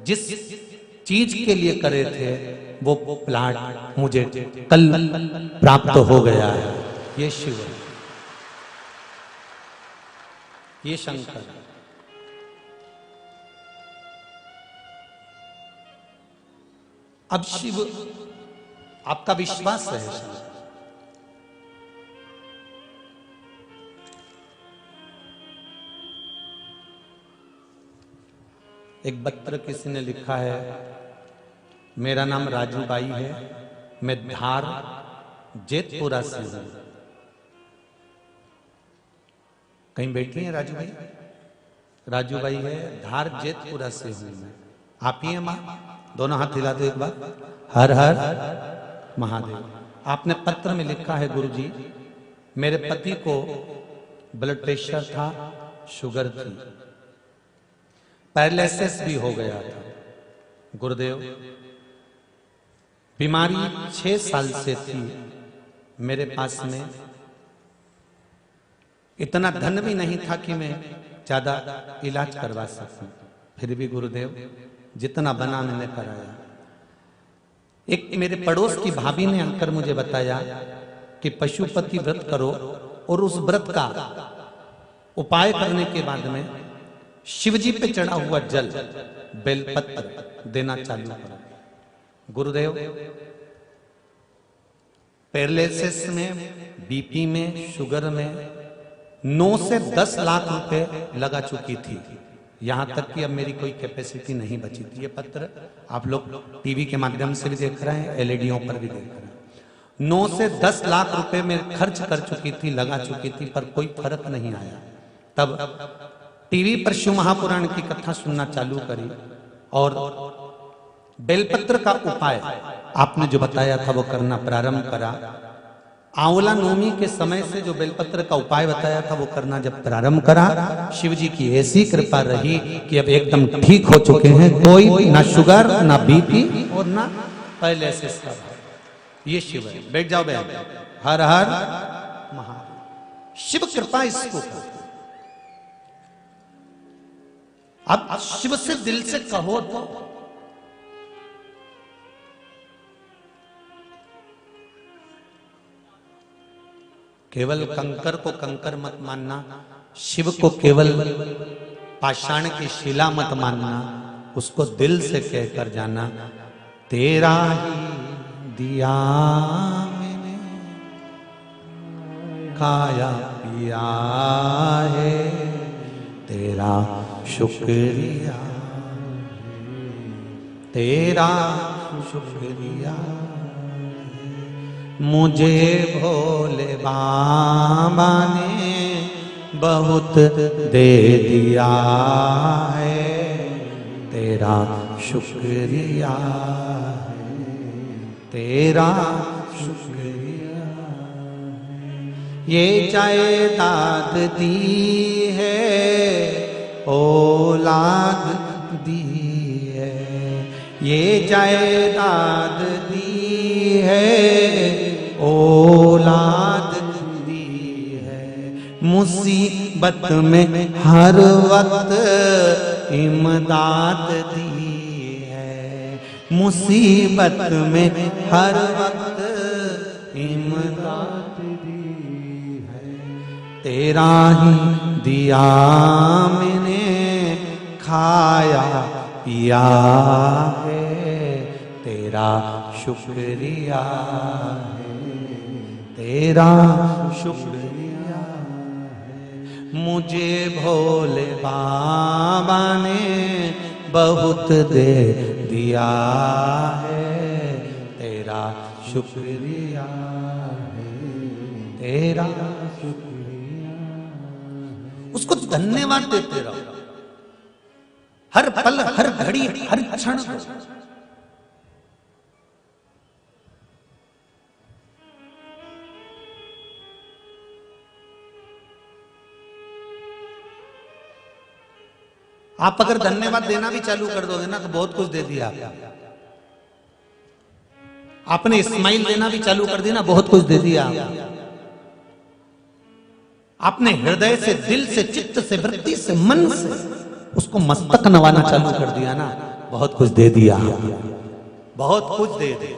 जिस चीज के लिए करे थे वो प्लाट मुझे कल प्राप्त हो गया है। ये शिव है, ये शंकर। अब शिव आपका विश्वास है शिव। एक पत्र किसी ने लिखा है, मेरा नाम राजू बाई है, मैं धार जेतपुरा से हूं। कहीं बैठी हैं राजू भाई? राजू भाई है, धार जेतपुरा से हूं मैं। आप ही हैं मां? दोनों हाथ हिला दो एक बार। हर हर महादेव। आपने पत्र में लिखा है, गुरुजी मेरे पति को ब्लड प्रेशर था, शुगर थी, पैरालिसिस भी हो गया था। गुरुदेव बीमारी 6 साल से थी, मेरे पास में इतना धन भी नहीं था कि मैं ज्यादा इलाज करवा सकूं। फिर भी गुरुदेव जितना बना मैंने कराया। एक मेरे पड़ोस की भाभी ने आकर मुझे बताया कि पशुपति व्रत करो और उस व्रत का उपाय करने के बाद में शिवजी पे चढ़ा हुआ जल बेलपत्र देना चालू करो। गुरुदेव पैरालिसिस में, बीपी में, शुगर में 9 से 10 लाख रुपए लगा चुकी थी। यहां तक कि अब मेरी कोई कैपेसिटी नहीं बची थी। ये पत्र आप लोग टीवी के माध्यम से भी देख रहे हैं, एलईडीओं पर भी देख रहे हैं। 9 से 10 लाख रुपए में खर्च कर चुकी थी, लगा चुकी थी, पर कोई फर्क नहीं आया। तब टीवी पर शिव महापुराण की कथा सुनना चालू करी और बेलपत्र का उपाय आपने जो बताया था वो करना प्रारंभ करा। आंवला नवमी के समय से जो बेलपत्र का उपाय बताया था वो करना जब प्रारंभ करा, शिव जी की ऐसी कृपा रही कि अब एकदम ठीक हो चुके हैं। कोई ना शुगर, ना बीपी और ना पैरालिसिस। ये शिव है। बैठ जाओ बहन। हर हर महादेव। शिव कृपा इसको कर। अब शिव से दिल से कहो तो केवल कंकर को कंकर मत मानना, शिव को केवल पाषाण की शिला मत मानना, उसको दिल से कहकर जाना, तेरा ही दिया मैंने खाया पिया है, तेरा शुक्रिया, तेरा शुक्रिया, मुझे भोले बाबा ने बहुत दे दिया है, तेरा शुक्रिया है, तेरा शुक्रिया है। ये जायदाद दी है, औलाद दी है, ये जायदाद दी है, औलाद दी है, मुसीबत में हर वक्त इमदाद दी है, मुसीबत में हर वक्त इमदाद दी है, तेरा ही दिया मैंने खाया पिया है, तेरा शुक्रिया है, तेरा शुक्रिया है। मुझे भोले बाबा ने बहुत दे दिया है, तेरा शुक्रिया है, तेरा शुक्रिया है। उसको धन्यवाद देते रहो हर पल, हर घड़ी, हर क्षण। आप अगर धन्यवाद देना भी चालू कर दोगे ना तो बहुत कुछ दे दिया आपने। स्माइल देना भी चालू कर दिया ना, बहुत कुछ दे दिया आपने। हृदय से, दिल से, चित्त से, वृत्ति से, मन से उसको मस्तक नवाना चालू कर दिया ना, बहुत कुछ दे दिया। बहुत कुछ दे दे।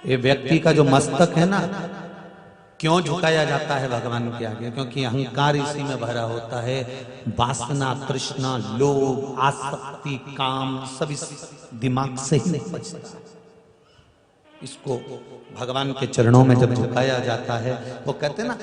ये व्यक्ति का जो मस्तक है ना, क्यों झुकाया जाता है भगवान के आगे? क्योंकि अहंकार इसी में भरा होता है। वासना, तृष्णा, लोभ, आसक्ति, काम सब इस दिमाग से ही नहीं बचता। इसको भगवान के चरणों में जब झुकाया जाता है, वो कहते हैं ना,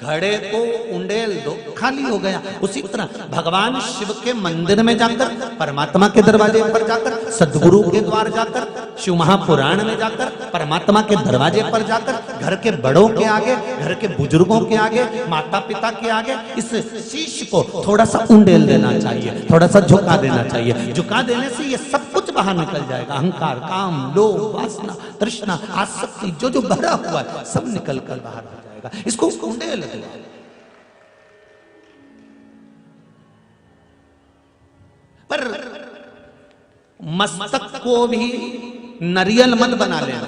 घड़े को उंडेल दो खाली हो गया। उसी तरह भगवान शिव के मंदिर में जाकर, परमात्मा के दरवाजे पर जाकर, सदगुरु के द्वार जाकर, शिव महापुराण में जाकर, परमात्मा के दरवाजे पर जाकर, घर के बड़ों के आगे, घर के बुजुर्गों के आगे, माता पिता के आगे इस शीश को थोड़ा सा उंडेल देना चाहिए, थोड़ा सा झुका देना चाहिए। झुका देने से ये सब कुछ बाहर निकल जाएगा। अहंकार, काम, लोभ, वासना, तृष्णा, आसक्ति जो जो भरा हुआ है सब निकल कर बाहर हो जाएगा। इसको उंडेल दो। पर मस्तक को भी नरियल मत बना लेना।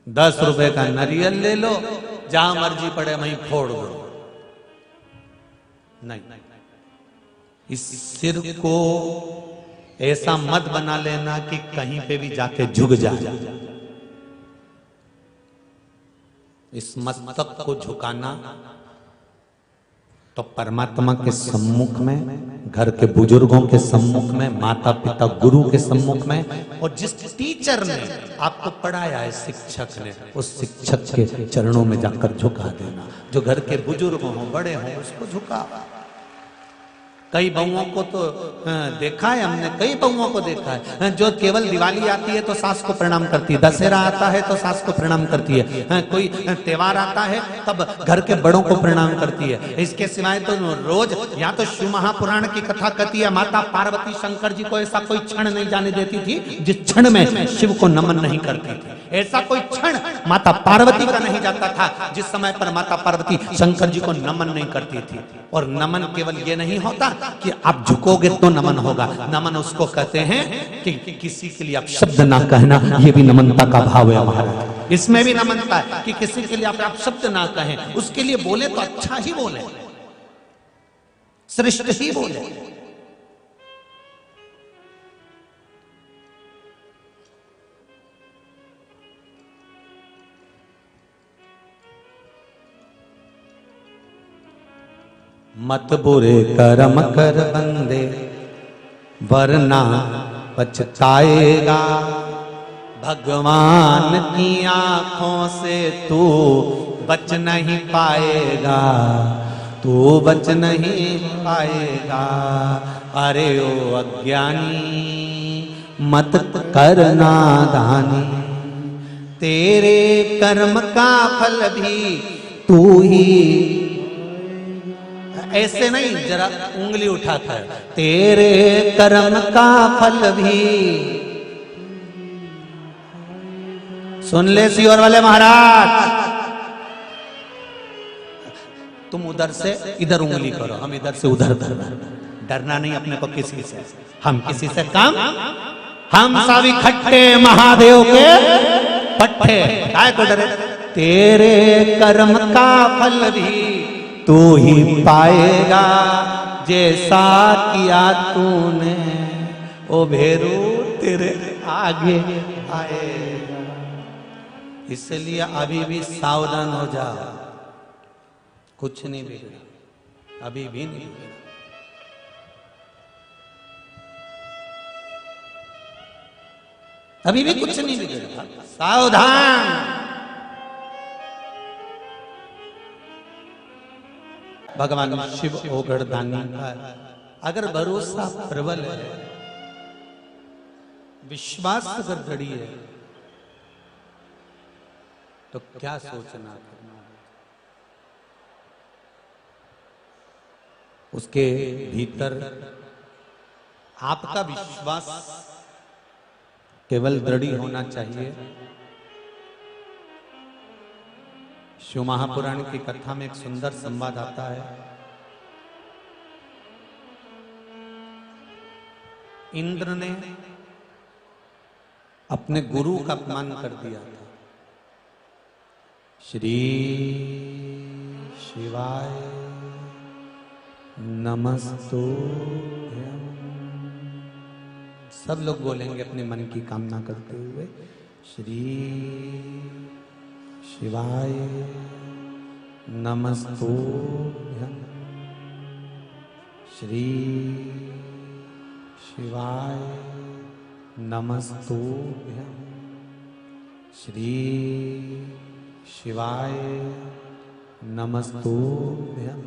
10 रुपए का नरियल ले लो, जहां मर्जी पड़े वहीं फोड़ दो। नहीं, इस सिर को ऐसा मत बना लेना कि कहीं पे भी जाके झुक जाए। इस मस्तक को झुकाना तो परमात्मा के सम्मुख में, घर के बुजुर्गों के सम्मुख में, माता पिता गुरु के सम्मुख में, और जिस टीचर ने आपको पढ़ाया है, शिक्षक ने, उस शिक्षक के चरणों में जाकर झुका देना। जो घर के बुजुर्ग हों, बड़े हों, उसको झुका। कई बहुओं को तो देखा है हमने, कई बहुओं को देखा है जो केवल दिवाली आती है तो सास को प्रणाम करती है, दशहरा आता है तो सास को प्रणाम करती है, कोई त्योहार आता है तब घर के बड़ों को प्रणाम करती है। इसके सिवाय तो रोज या तो शिव महापुराण की कथा कहती है। माता पार्वती शंकर जी को ऐसा कोई क्षण नहीं जाने देती थी जिस क्षण में शिव को नमन नहीं करती थी। ऐसा कोई क्षण माता पार्वती का नहीं जाता था जिस समय पर माता पार्वती शंकर जी को नमन नहीं करती थी। और नमन केवल ये नहीं होता कि आप झुकोगे तो नमन होगा। नमन उसको कहते हैं कि किसी के लिए आप शब्द ना कहना, ये भी नमनता का भाव है हमारा। इसमें भी नमनता है कि किसी के लिए आप शब्द ना कहें, उसके लिए बोले तो अच्छा ही बोले, श्रेष्ठ ही बोले। मत बुरे कर्म कर बंदे, वरना पछताएगा। भगवान की आंखों से तू बच नहीं पाएगा, तू बच नहीं पाएगा। अरे ओ अज्ञानी मत करना दानी, तेरे कर्म का फल भी तू ही। ऐसे नहीं, जरा उंगली उठाकर, तेरे कर्म का फल भी। सुन ले सीहोर वाले महाराज, तुम उधर से इधर उंगली करो, हम इधर से उधर करना। डरना नहीं अपने को किसी से, हम किसी से काम, हम सब इकट्ठे महादेव के पट्टे, काय को डरे। तेरे कर्म का फल भी तू ही पाएगा, जैसा किया तूने ओ भेरू तेरे आगे आएगा। इसलिए अभी भी सावधान हो जा, कुछ नहीं बिगड़ा, अभी भी नहीं बिगड़ा। अभी भी कुछ नहीं बिगड़ा, सावधान। भगवान शिव ओगढ़ दानी का अगर भरोसा प्रबल है, विश्वास अगर दृढ़ है, तो क्या सोचना करना। उसके भीतर आपका विश्वास केवल दृढ़ होना चाहिए। शिव महापुराण की कथा में एक सुंदर संवाद आता है। इंद्र ने अपने गुरु का अपमान कर दिया था। श्री शिवाय नमस्तुभ्यं। सब लोग बोलेंगे अपने मन की कामना करते हुए, श्री शिवाय नमस्तुभ्यं, श्री शिवाय नमस्तुभ्यं, श्री शिवाय नमस्तुभ्यं,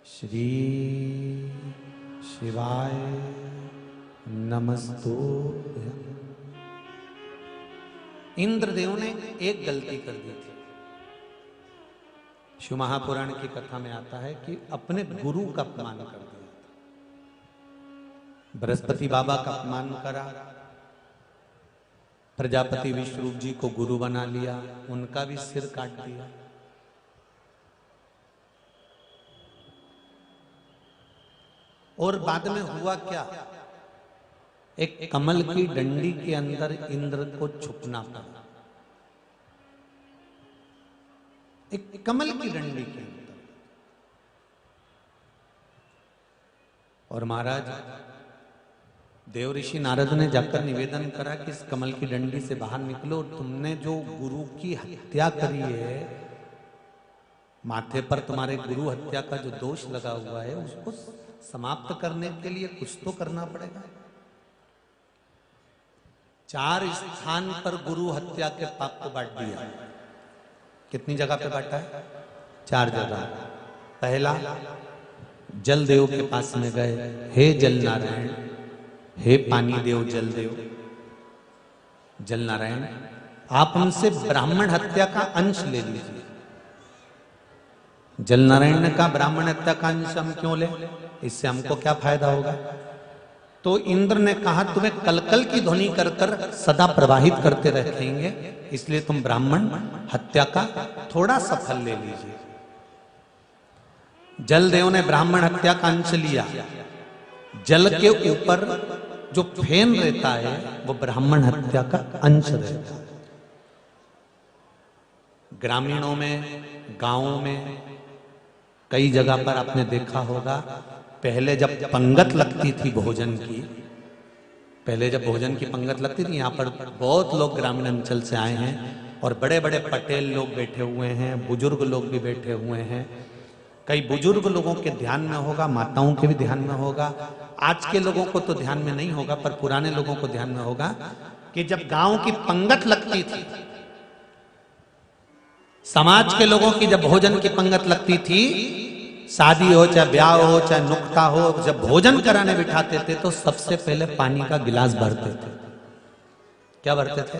श्री शिवाय नमस्तुभ्यं। इंद्रदेव ने एक गलती कर दी थी। शिव महापुराण की कथा में आता है कि अपने गुरु का अपमान कर दिया। बृहस्पति बाबा का अपमान करा, प्रजापति विश्वरूप जी को गुरु बना लिया, उनका भी सिर काट दिया। और बाद में हुआ क्या, एक कमल की डंडी के अंदर इंद्र को छुपना पड़ा। एक कमल की डंडी के अंदर। और महाराज देव ऋषि नारद ने जाकर निवेदन करा कि इस कमल की डंडी से बाहर निकलो, तुमने जो गुरु की हत्या करी है, माथे पर तुम्हारे गुरु हत्या का जो दोष लगा हुआ है, उसको समाप्त करने के लिए कुछ तो करना पड़ेगा। 4 स्थान पर गुरु हत्या के पाप को बांट दिया। कितनी जगह पे बांटा है? 4 जगह। पहला, जल देव के पास में गए, हे जल नारायण, हे पानी देव, जल देव, जल नारायण, आप हमसे ब्राह्मण हत्या का अंश ले लीजिए। जल नारायण ने कहा, ब्राह्मण हत्या का अंश हम क्यों ले, इससे हमको क्या फायदा होगा? तो इंद्र ने कहा, तुम्हें कलकल की ध्वनि कर कर सदा प्रवाहित करते रखेंगे, इसलिए तुम ब्राह्मण हत्या का थोड़ा सा फल ले लीजिए। जलदेव ने ब्राह्मण हत्या का अंश लिया। जल के ऊपर जो फेन रहता है वो ब्राह्मण हत्या का अंश रहता है। ग्रामीणों में, गांवों में कई जगह पर आपने देखा होगा, पहले जब पंगत लगती थी भोजन की, पहले जब भोजन की पंगत लगती थी, यहाँ पर बहुत लोग ग्रामीण अंचल से आए हैं और बड़े बड़े पटेल लोग बैठे हुए हैं, बुजुर्ग लोग भी बैठे हुए हैं। कई बुजुर्ग लोगों के ध्यान में होगा, माताओं के भी ध्यान में होगा, आज के लोगों को तो ध्यान में नहीं होगा, पर पुराने लोगों को ध्यान में होगा कि जब गांव की पंगत लगती थी, समाज के लोगों की जब भोजन की पंगत लगती थी, शादी हो चाहे ब्याह हो चाहे नुक्ता हो, जब भोजन कराने बिठाते थे तो सबसे पहले पानी का गिलास भरते थे। क्या भरते थे?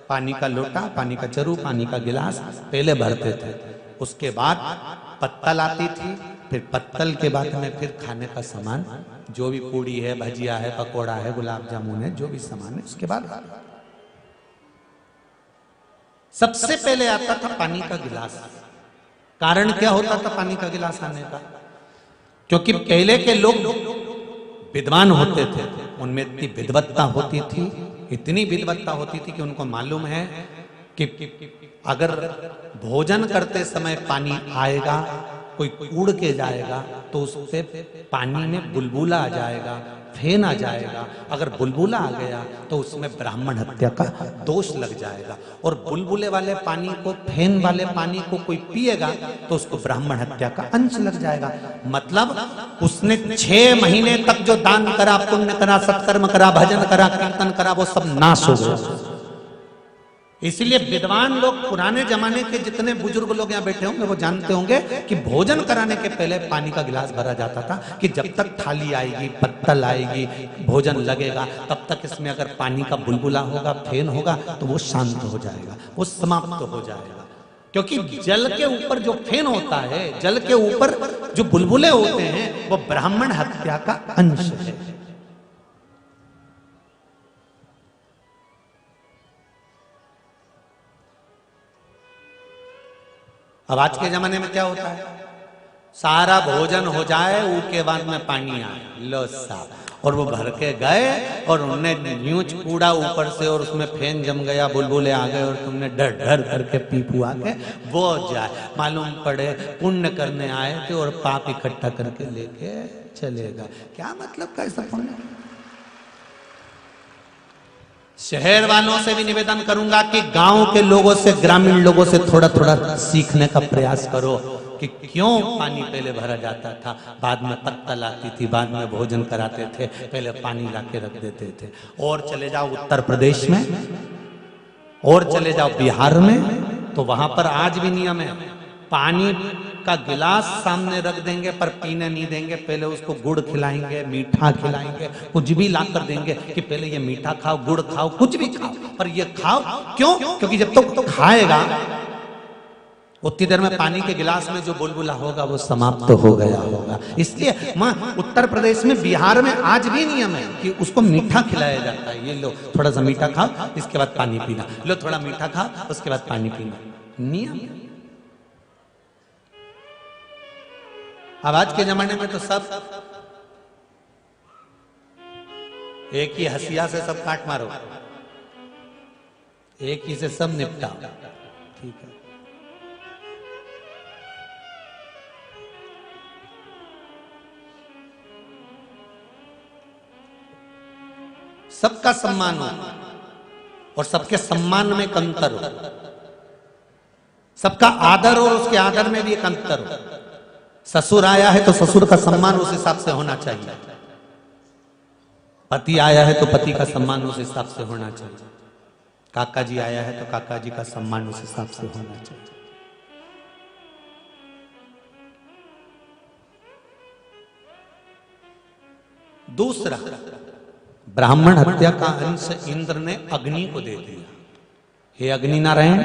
पानी का लोटा, पानी का चरू, पानी का गिलास पहले भरते थे। उसके बाद पत्तल आती थी, फिर पत्तल के बाद में फिर खाने का सामान, जो भी पूड़ी है, भजिया है, पकोड़ा है, गुलाब जामुन है, जो भी सामान है, उसके बाद सबसे पहले आता था पानी का गिलास। कारण क्या होता था पानी का गिलास आने का? क्योंकि पहले के लोग विद्वान होते थे, उनमें इतनी विद्वत्ता होती थी, इतनी विद्वत्ता होती थी कि उनको मालूम है कि अगर भोजन करते समय पानी आएगा, कोई उड़ के जाएगा तो उस पे पानी में बुलबुला आ जाएगा, फेन आ जाएगा। अगर बुलबुला आ गया तो उसमें ब्राह्मण हत्या का दोष लग जाएगा, और बुलबुले वाले पानी को, फेन वाले पानी को कोई पिएगा तो उसको ब्राह्मण हत्या का अंश लग जाएगा। मतलब उसने 6 महीने तक जो दान करा, पुण्य करा, सत्कर्म करा, भजन करा, कीर्तन करा, वो सब नाश हो गया। इसलिए विद्वान लोग, पुराने जमाने के जितने बुजुर्ग लोग यहाँ बैठे होंगे वो जानते होंगे कि भोजन कराने के पहले पानी का गिलास भरा जाता था कि जब तक थाली आएगी, पत्तल आएगी, भोजन लगेगा, तब तक इसमें अगर पानी का बुलबुला होगा, फेन होगा, तो वो शांत हो जाएगा, वो समाप्त हो जाएगा। क्योंकि जल के ऊपर जो फेन होता है, जल के ऊपर जो बुलबुले होते हैं, वो ब्राह्मण हत्या का अंश है। अब आज के जमाने में क्या होता है, सारा भोजन हो जाए, उसके बाद में पानी आए, लो साहब, और वो भर के गए और उनने न्यूच कूड़ा ऊपर से और उसमें फेन जम गया, बुलबुले आ गए और तुमने डर डर करके पी पुआ के वो जाए। मालूम पड़े पुण्य करने आए थे और पाप इकट्ठा करके लेके चलेगा। क्या मतलब कैसा पुण्य? शहर वालों से भी निवेदन करूंगा कि गांव के लोगों से, ग्रामीण लोगों से थोड़ा थोड़ा सीखने का प्रयास करो कि क्यों पानी पहले भरा जाता था, बाद में पत्तल आती थी, बाद में भोजन कराते थे, पहले पानी लाके रख देते थे। और चले जाओ उत्तर प्रदेश में, और चले जाओ बिहार में, तो वहां पर आज भी नियम है, पानी का गिलास सामने रख देंगे पर पीने नहीं देंगे, पहले उसको गुड़ खिलाएंगे, मीठा खिलाएंगे, कुछ भी ला कर देंगे कि पहले ये मीठा खाओ, गुड़ खाओ, कुछ भी खाओ, पर ये खाओ। क्यों? क्योंकि जब तक तो खाएगा उतनी देर में पानी के गिलास में जो बुलबुला होगा वो समाप्त हो गया होगा। इसलिए उत्तर प्रदेश में, बिहार में आज भी नियम है कि उसको मीठा खिलाया जाता है। ये लो थोड़ा सा मीठा खाओ, इसके बाद पानी पीना, लो थोड़ा मीठा खाओ, उसके बाद पानी पीना, नियम। अब आज के जमाने में तो सब एक ही हसिया से सब काट मारो, एक ही से सब निपटाओ, ठीक है। सबका सम्मान हो और सबके सम्मान में एक अंतर हो, सबका आदर हो और उसके आदर में भी एक अंतर हो। ससुर आया है तो ससुर का सम्मान उस हिसाब से होना चाहिए, पति आया है तो पति का सम्मान उस हिसाब से होना चाहिए, काका जी आया है तो काका जी का सम्मान उस हिसाब से होना चाहिए। दूसरा, ब्राह्मण हत्या का अंश इंद्र ने अग्नि को दे दिया। हे अग्नि नारायण,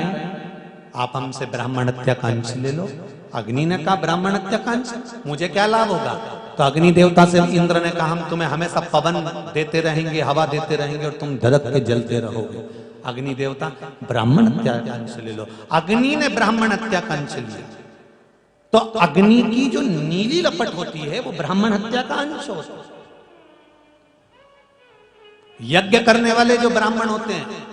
आप हमसे ब्राह्मण हत्या का अंश ले लो। अग्नि ने कहा ब्राह्मण हत्या का अंश मुझे क्या लाभ होगा? तो अग्नि देवता से इंद्र ने कहा हम तुम्हें हमेशा पवन देते रहेंगे, हवा देते रहेंगे और तुम धड़क के जलते रहोगे। अग्नि देवता ब्राह्मण हत्या का अंश ले लो। अग्नि ने ब्राह्मण हत्या का अंश लिया, तो अग्नि की जो नीली लपट होती है वो ब्राह्मण हत्या का अंश होता है। यज्ञ करने वाले जो ब्राह्मण होते हैं,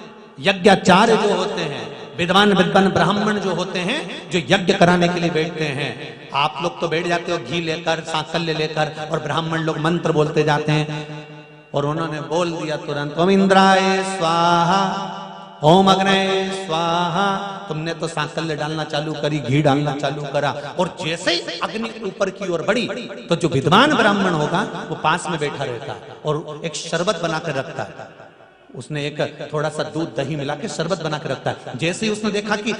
यज्ञाचार्य जो होते हैं, विद्वान ब्राह्मण जो होते हैं, जो यज्ञ कराने के लिए बैठते हैं, आप लोग तो बैठ जाते हो घी लेकर, सांकल्य लेकर, और ब्राह्मण लोग मंत्र बोलते जाते हैं। और उन्होंने बोल दिया तुरंत, ओम इंद्राय स्वाहा, ओम अग्नये स्वाहा। तुमने तो सांकल्य डालना चालू करी, घी डालना चालू करा, और जैसे ही अग्नि ऊपर की ओर बढ़ी तो जो विद्वान ब्राह्मण होगा वो पास में बैठा रहता है और एक शरबत बनाकर रखता है। उसने एक थोड़ा सा दूध दही मिला के शरबत बना के रखता है। जैसे ही उसने देखा कि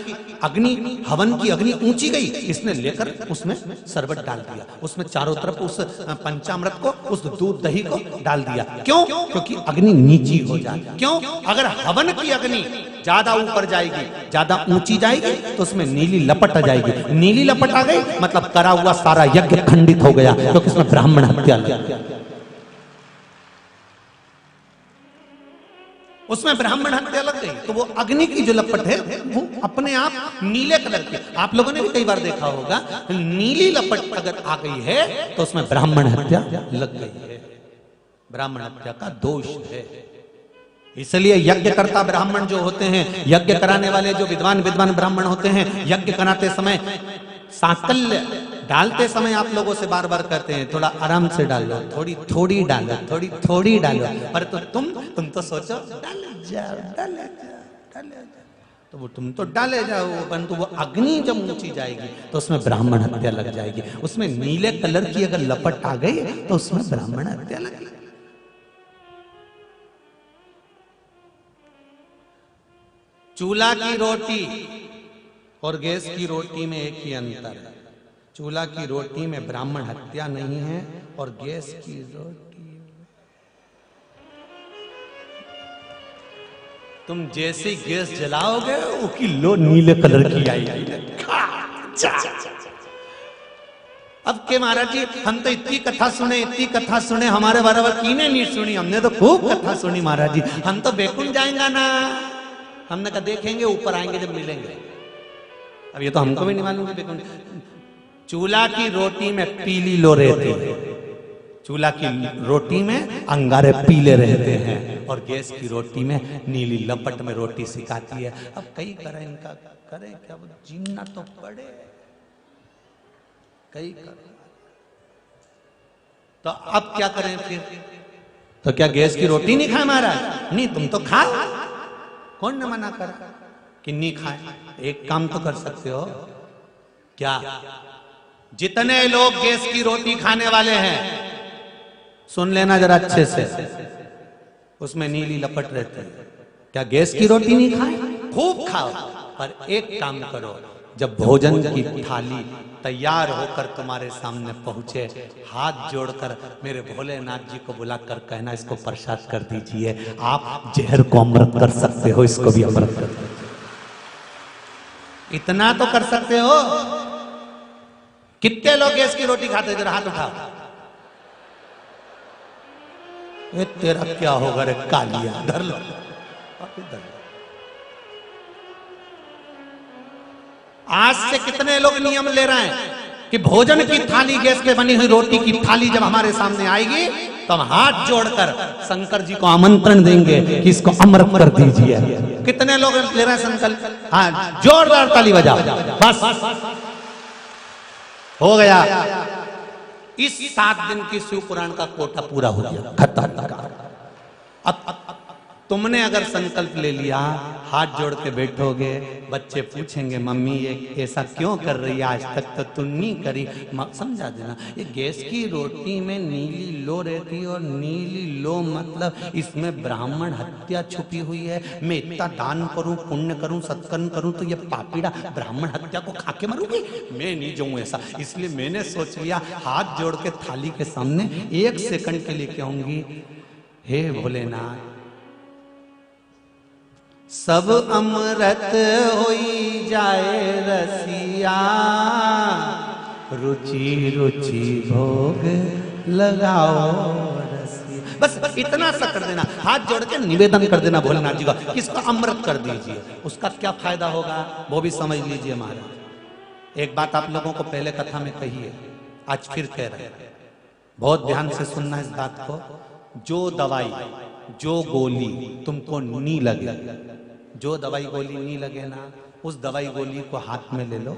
अग्नि, हवन की अग्नि ऊंची गई, इसने लेकर उसमें शरबत डाल दिया, उसमें चारों तरफ उस पंचामृत को, उस दूध दही को डाल दिया। क्यों? क्योंकि अग्नि नीची हो जाए। क्यों? अगर हवन की अग्नि ज्यादा ऊपर जाएगी, ज्यादा ऊंची जाएगी, तो उसमें नीली लपट आ जाएगी। नीली लपट आ गई मतलब करा हुआ सारा यज्ञ खंडित हो गया, क्योंकि उसमें ब्राह्मण हत्या लग गया, उसमें ब्राह्मण हत्या लग गई। तो वो अग्नि की जो लपट है वो अपने आप नीले कलर की, आप लोगों ने भी कई बार देखा होगा, नीली लपट अगर आ गई है तो उसमें ब्राह्मण हत्या लग गई है, ब्राह्मण हत्या का दोष है। इसलिए यज्ञकर्ता ब्राह्मण जो होते हैं, यज्ञ कराने वाले जो विद्वान ब्राह्मण होते हैं, यज्ञ कराते समय सांकल्य डालते समय आप लोगों से बार बार कहते हैं थोड़ा आराम से डालो, थोड़ी थोड़ी डालो, थोड़ी थोड़ी डालो, पर तो तुम तो सोचो डाले जाओ, तो वो तुम तो डाले जाओ, परंतु वो अग्नि जब ऊंची जाएगी तो उसमें ब्राह्मण हत्या लग जाएगी। उसमें नीले कलर की अगर लपट आ गई तो उसमें ब्राह्मण हत्या लगेगी। चूल्हा की रोटी और गैस की रोटी में एक ही अंतर है। चूल्हा की रोटी में ब्राह्मण हत्या नहीं है और गैस की रोटी तुम जैसे गैस जलाओगे वो किलो नीले कलर की आएगी। अब के महाराज जी हम तो इतनी कथा सुने, हमारे बराबर किने नहीं सुनी, हमने तो खूब कथा सुनी महाराज जी, हम तो बेकुंठ जाएंगे ना। हमने कहा देखेंगे, ऊपर आएंगे जब मिलेंगे। अब ये तो हमको भी नहीं मालूम बेकुंठ। चूल्हा की रोटी में पीली लो रहती है, चूल्हा की रोटी में अंगारे पीले रहते हैं और गैस की रोटी में नीली लपट में रोटी सिकाती है। अब कई करें इनका, करें क्या, वो जीना तो पड़े, कई करें। तो अब क्या करें फिर? तो क्या गैस की रोटी नहीं खाए महाराज? नहीं, तुम तो खाओ, कौन न मना कर कि नहीं खाए। एक काम तो कर सकते हो, क्या जितने लोग गैस की रोटी खाने वाले हैं सुन लेना जरा अच्छे से, उसमें नीली लपट रहती है। क्या गैस की रोटी नहीं खाए? खूब खाओ, पर एक काम करो, जब भोजन की थाली तैयार होकर तुम्हारे सामने पहुंचे, हाथ जोड़कर मेरे भोलेनाथ जी को बुलाकर कहना इसको प्रसाद कर दीजिए। आप जहर को अमृत कर सकते हो, इसको भी अमृत कर दीजिए। इतना तो कर सकते हो। कितने लोग गैस की रोटी खाते हैं? जरा हाथ उठाओ। ये तेरा क्या होगा रे कालिया, धर लो, धर लो। आज से कितने लोग नियम ले रहे हैं कि भोजन की थाली, गैस पे बनी हुई रोटी की थाली जब हमारे सामने आएगी तो हम हाथ जोड़कर शंकर जी को आमंत्रण देंगे कि इसको अमृत कर दीजिए। कितने लोग ले रहे हैं संकल्प? हाँ, जोरदार ताली बजाओ, बस हो गया। इस 7 दिन की शिव पुराण का कोटा पूरा हो गया, खत्म। अब तुमने अगर संकल्प ले लिया, हाथ जोड़ के बैठोगे, बच्चे पूछेंगे मम्मी ये ऐसा क्यों कर रही है, आज तक तो तुम नहीं करी। समझा देना, ये गैस की रोटी में नीली लो रहती है और नीली लो मतलब इसमें ब्राह्मण हत्या छुपी हुई है। मैं इतना दान करूं, पुण्य करूं, सत्कर्म करूं तो ये पापीड़ा ब्राह्मण हत्या को खा के मरूंगी? मैं नहीं जाऊं ऐसा। इसलिए मैंने सोच लिया, हाथ जोड़ के थाली के सामने 1 सेकंड के लिए कहूंगी, हे भोलेनाथ, सब अमृत होई जाए रसिया, रुचि रुचि भोग लगाओ रसिया। बस इतना सा कर देना, हाथ जोड़ के निवेदन कर देना भोलेनाथ जी का, किसको अमृत कर दीजिए। उसका क्या फायदा होगा वो भी समझ लीजिए महाराज। एक बात आप लोगों को पहले कथा में कही है, आज फिर कह रहे हैं, बहुत ध्यान से सुनना इस बात को। जो दवाई, जो गोली तुमको नी लगे, जो दवाई गोली नहीं लगे ना, उस दवाई गोली को हाथ में ले लो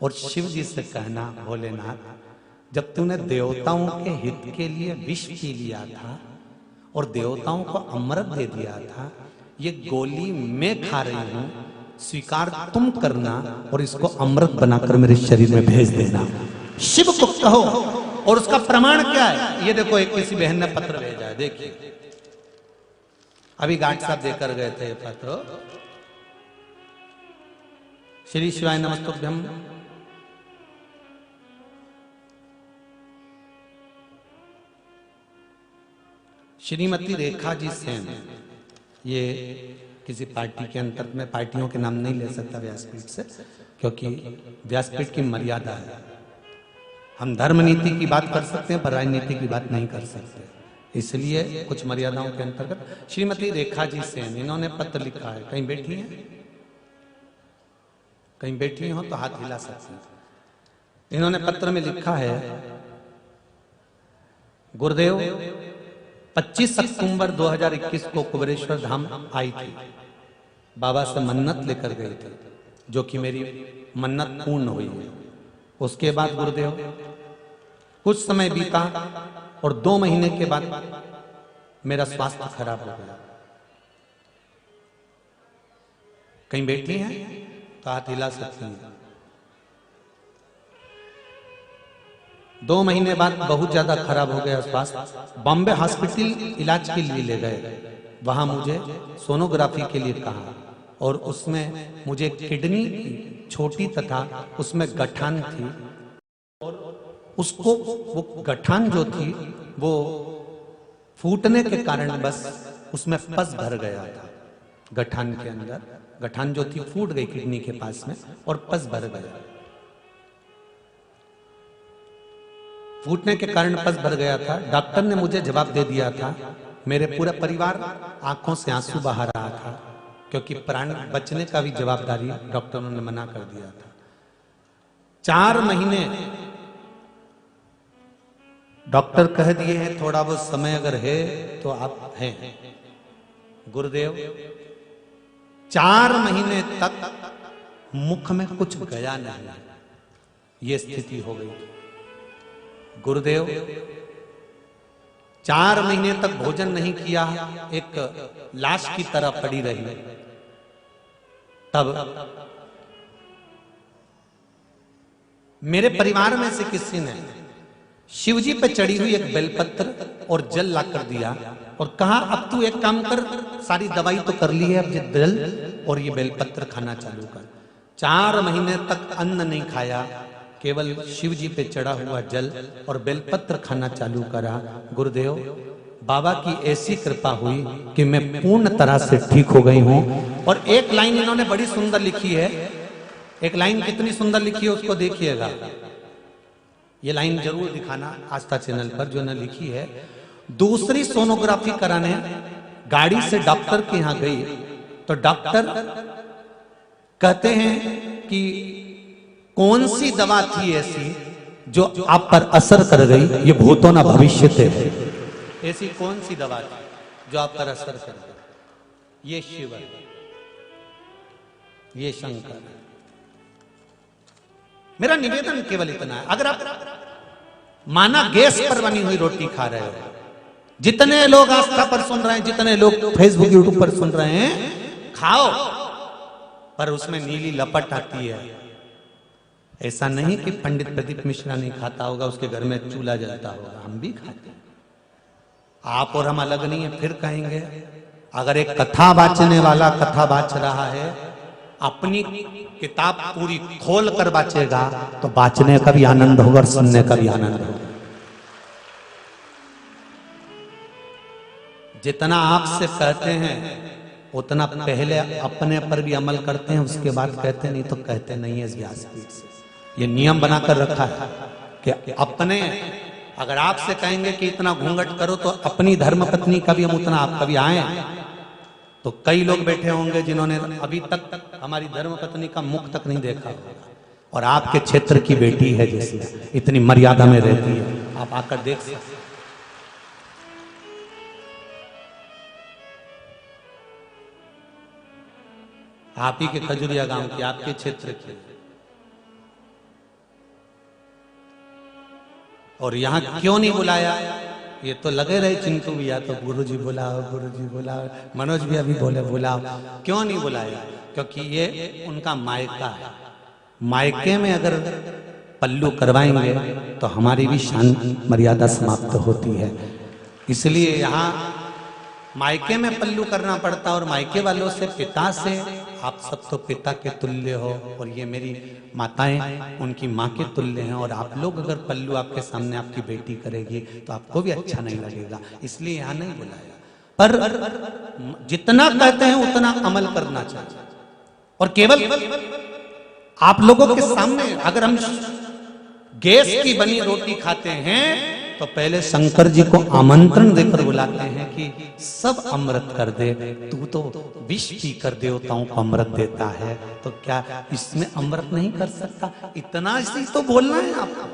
और शिव जी से कहना, भोलेनाथ, जब तूने देवताओं के हित के लिए विष पी लिया था और देवताओं को अमृत दे दिया था, ये गोली मैं खा रही हूं, स्वीकार तुम करना और इसको अमृत बनाकर मेरे शरीर में भेज देना। शिव को कहो। और उसका प्रमाण क्या है? ये देखो, एक किसी बहन ने पत्र भेजा है, देखिए, अभी गार्ड साहब देकर गए थे ये पत्र। श्री शिवाय नमस्तुभ्यम। श्रीमती रेखा जी सेन, ये किसी पार्टी के अंतर्गत में, पार्टियों के नाम नहीं ले सकता व्यासपीठ से, क्योंकि व्यासपीठ की मर्यादा है। हम धर्म नीति की बात कर सकते हैं पर राजनीति की बात नहीं कर सकते, इसलिए कुछ मर्यादाओं के अंतर्गत। श्रीमती रेखा जी सेन, इन्होंने पत्र लिखा है, कहीं बैठी हैं? कहीं बैठी हो तो हाथ हिला सकते हैं। इन्होंने पत्र में लिखा है, गुरुदेव 25 अक्टूबर 2021 को कुबेरेश्वर धाम आई थी, बाबा से मन्नत लेकर गई थी, जो कि मेरी मन्नत पूर्ण हुई है। उसके बाद गुरुदेव कुछ समय बीता और 2 महीने के बाद मेरा स्वास्थ्य खराब हो गया। कहीं बैठी हैं तो हाथ हिला सकती हैं। 2 महीने बाद बहुत ज्यादा खराब हो गया स्वास्थ्य। बॉम्बे हॉस्पिटल इलाज के लिए ले गए, वहां मुझे सोनोग्राफी के लिए कहा और उसमें मुझे किडनी छोटी तथा उसमें गठान थी और उसको, वो गठान जो थी वो फूटने के कारण बस उसमें पस भर गया था। गठान के अंदर गठान जो थी फूट गई किडनी के पास में और पस भर गया। फूटने के कारण पस भर गया था। डॉक्टर ने मुझे जवाब दे दिया था, मेरे पूरा परिवार आंखों से आंसू बहा रहा था, क्योंकि प्राण बचने का भी जवाबदारी डॉक्टरों ने मना कर दिया था। 4 महीने डॉक्टर कह दिए हैं थोड़ा बहुत समय अगर है तो आप हैं। गुरुदेव 4 महीने तक मुख में कुछ गया नहीं, ये स्थिति हो गई। गुरुदेव 4 महीने तक भोजन नहीं किया, एक लाश की तरह पड़ी रही। तब मेरे परिवार में से किसी ने शिवजी पे चढ़ी हुई एक बेलपत्र और जल ला कर दिया और कहा अब तू एक काम कर, सारी दवाई तो कर ली है, अब ये जल और ये बेलपत्र खाना चालू कर। 4 महीने तक अन्न नहीं खाया, केवल शिवजी पे चढ़ा हुआ जल और बेलपत्र खाना चालू करा। गुरुदेव बाबा की ऐसी कृपा हुई कि मैं पूर्ण तरह से ठीक हो गई हूं। और एक लाइन इन्होंने बड़ी सुंदर लिखी है, एक लाइन कितनी सुंदर लिखी है उसको देखिएगा। ये लाइन जरूर दिखाना आस्था चैनल पर जो ने लिखी है। दूसरी सोनोग्राफी कराने गाड़ी से डॉक्टर के यहां गई तो डॉक्टर कहते हैं कि कौन सी दवा थी ऐसी जो आप पर असर कर गई, ये भूतो ना भविष्य थे। ऐसी कौन सी दवा थी जो आप पर असर कर गई? ये शिव है, ये शंकर है। मेरा निवेदन केवल इतना है, अगर आप माना गैस पर बनी हुई रोटी खा रहे हो, जितने लोग आस्था पर सुन रहे हैं, जितने लोग फेसबुक यूट्यूब पर सुन रहे हैं, खाओ, पर उसमें नीली लपट आती है। ऐसा नहीं कि पंडित प्रदीप मिश्रा नहीं खाता होगा, उसके घर में चूल्हा जलता होगा, हम भी खाते हैं। आप और हम अलग नहीं है। फिर कहेंगे अगर एक कथा बाचने वाला कथा बाच रहा है, अपनी किताब पूरी खोल कर बाचेगा तो बाचने का भी आनंद होगा और सुनने का भी आनंद होगा। जितना आपसे कहते हैं उतना पहले अपने पर भी अमल करते हैं, उसके बाद कहते नहीं तो कहते नहीं है। इस व्यासपीठ से ये नियम बनाकर रखा है कि अपने, अगर आपसे कहेंगे कि इतना घूंघट करो तो अपनी धर्मपत्नी का भी हम उतना, आप कभी आए तो कई लोग बैठे होंगे जिन्होंने अभी तक हमारी धर्मपत्नी का मुख तक नहीं देखा होगा, और आपके क्षेत्र की बेटी है जिसमें इतनी मर्यादा में रहती है, आप आकर देख सकते। आप ही के खजुरिया गांव की, आपके क्षेत्र की, और यहां क्यों नहीं बुलाया? ये तो लगे रहे चिंटू भैया तो गुरुजी बुलाओ, गुरुजी बुलाओ, मनोज भी अभी बोले बुलाओ, क्यों नहीं बुलाया? क्योंकि ये उनका मायका है। मायके में अगर पल्लू करवाएंगे तो हमारी भी शान मर्यादा समाप्त होती है। इसलिए यहाँ मायके में पल्लू करना पड़ता, और मायके वालों से, पिता से, आप सब तो पिता के तुल्य हो, और ये मेरी माताएं उनकी माँ के तुल्य हैं। और आप लोग अगर पल्लू आपके सामने आपकी बेटी करेगी तो आपको भी अच्छा नहीं लगेगा, इसलिए यहाँ नहीं बुलाया। पर जितना कहते हैं उतना अमल करना चाहिए। और केवल आप लोगों के सामने अगर हम गैस की बनी रोटी खाते हैं तो पहले शंकर जी को आमंत्रण देकर बुलाते हैं कि सब अमृत कर दे, तू तो विष पी कर देवताओं को अमृत देता है, तो क्या इसमें अमृत नहीं कर सकता? इतना इसी तो बोलना है आपको।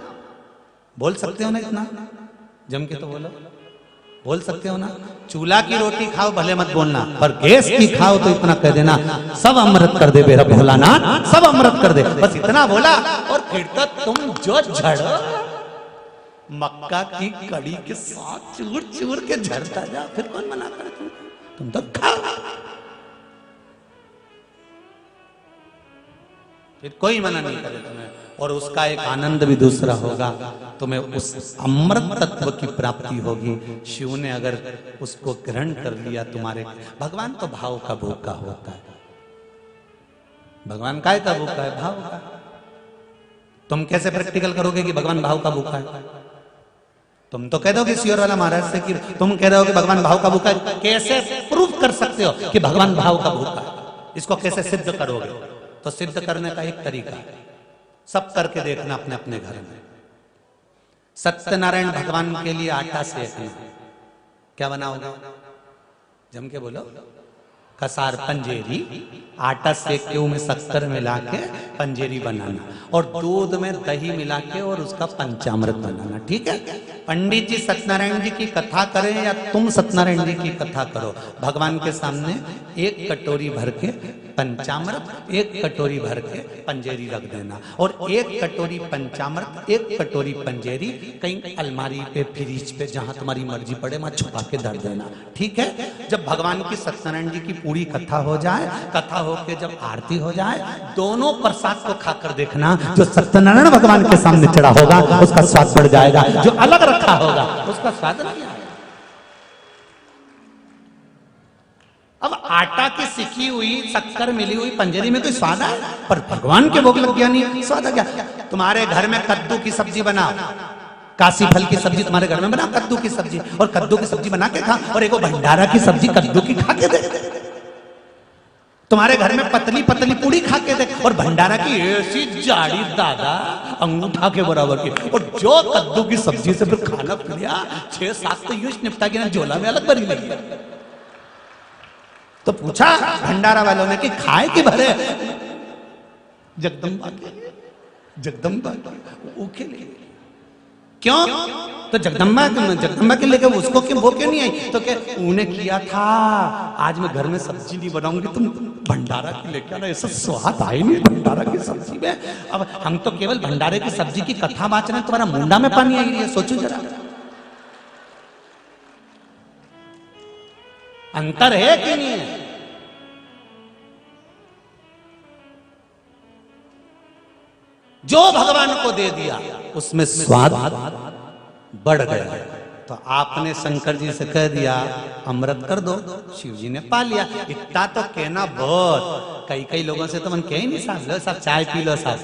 बोल सकते हो ना, इतना जम के तो बोलो, बोल सकते हो ना? चूल्हा की रोटी खाओ भले मत बोलना, पर गैस की खाओ तो इतना कह देना सब अमृत कर दे मेरा भोलानाथ, सब अमृत कर दे, बस इतना बोला। और फिर तो तुम जो झड़ो मक्का की कड़ी के साथ चूर चूर के झड़ता जा, फिर कौन मना करे? तुम तो खाओ, फिर कोई मना नहीं करे तुम्हें। और उसका एक आनंद भी दूसरा होगा, तुम्हें उस अमृत तत्व की प्राप्ति होगी। शिव ने अगर उसको ग्रहण कर लिया तुम्हारे, भगवान तो भाव का भूखा होता है। भगवान काय का भूखा है? भाव का। तुम कैसे प्रैक्टिकल करोगे कि भगवान भाव का भूखा है? तुम तो कह दोगे सियोर वाला महाराज से कि तुम कह रहे हो कि भगवान भाव का भूखा है, कैसे प्रूफ कर सकते हो कि भगवान भाव का भूखा है? इसको कैसे सिद्ध करोगे? तो सिद्ध करने का एक तरीका है, सब करके देखना अपने अपने घर में। सत्यनारायण भगवान के लिए आटा सेकना, क्या बनाओगे? जम के बोलो। कसार पंजेरी आटा सेक के उसमें शक्कर मिला के पंजेरी बनाना और दूध में दही मिला के और उसका पंचामृत बनाना। ठीक है, पंडित जी सत्यनारायण जी की कथा करें या तुम सत्यनारायण जी की कथा करो, भगवान के सामने एक कटोरी भर के पंचामृत, एक कटोरी भर के पंजेरी रख देना और एक कटोरी पंचामृत, एक कटोरी पंजेरी कहीं अलमारी पे, फ्रिज पे, जहां तुम्हारी मर्जी पड़े वहां छुपा के धर देना। ठीक है, जब भगवान की सत्यनारायण जी की पूरी कथा हो जाए, कथा होके जब आरती हो जाए, दोनों प्रसाद को खाकर देखना, जो सत्यनारायण भगवान के सामने चढ़ा होगा उसका स्वाद बढ़ जाएगा, जो अलग रखा होगा उसका स्वाद नहीं आएगा। अब आटा की सिकी हुई, शक्कर मिली हुई पंजेरी में कोई स्वाद है, पर भगवान के भोग लग गया नहीं, स्वाद आ गया। तुम्हारे घर में कद्दू की सब्जी बनाओ, काशी फल की सब्जी तुम्हारे घर में बनाओ, कद्दू की सब्जी, और कद्दू की सब्जी बना के खा, और एक भंडारा की सब्जी कद्दू की खा के दे। तुम्हारे घर में पतली पतली पूड़ी खा के दे, और भंडारा की ऐसी जाड़ी दादा अंगूठा के बराबर की, और जो कद्दू की सब्जी से फिर खाना पी लिया 6-7 तो यूं निपटा के ना झोला में अलग भरी लगी। तो पूछा भंडारा वालों ने कि खाए कि भरे, जगदम्बा के लिए। क्यों? तो जगदम्बा के लेके उसको क्यों वो क्यों नहीं आई? तो क्या उन्हें किया था, आज मैं घर में सब्जी नहीं बनाऊंगी, तुम भंडारा की लेके आना, ऐसा स्वाद आए नहीं भंडारा की सब्जी में। अब हम तो केवल भंडारे की सब्जी की कथा बात रहे, तुम्हारा मुंडा में पानी आई रही है, सोचो जरा, अंतर है कि नहीं है? जो भगवान को दे दिया उसमें स्वाद बढ़ गया। तो आपने शंकर जी से कह दिया अमृत कर दो, शिव जी ने पा लिया। इतना तो कहना बहुत, कई लोगों से तो मन कह ही नहीं, साहब लो साहब चाय पी लो साहब,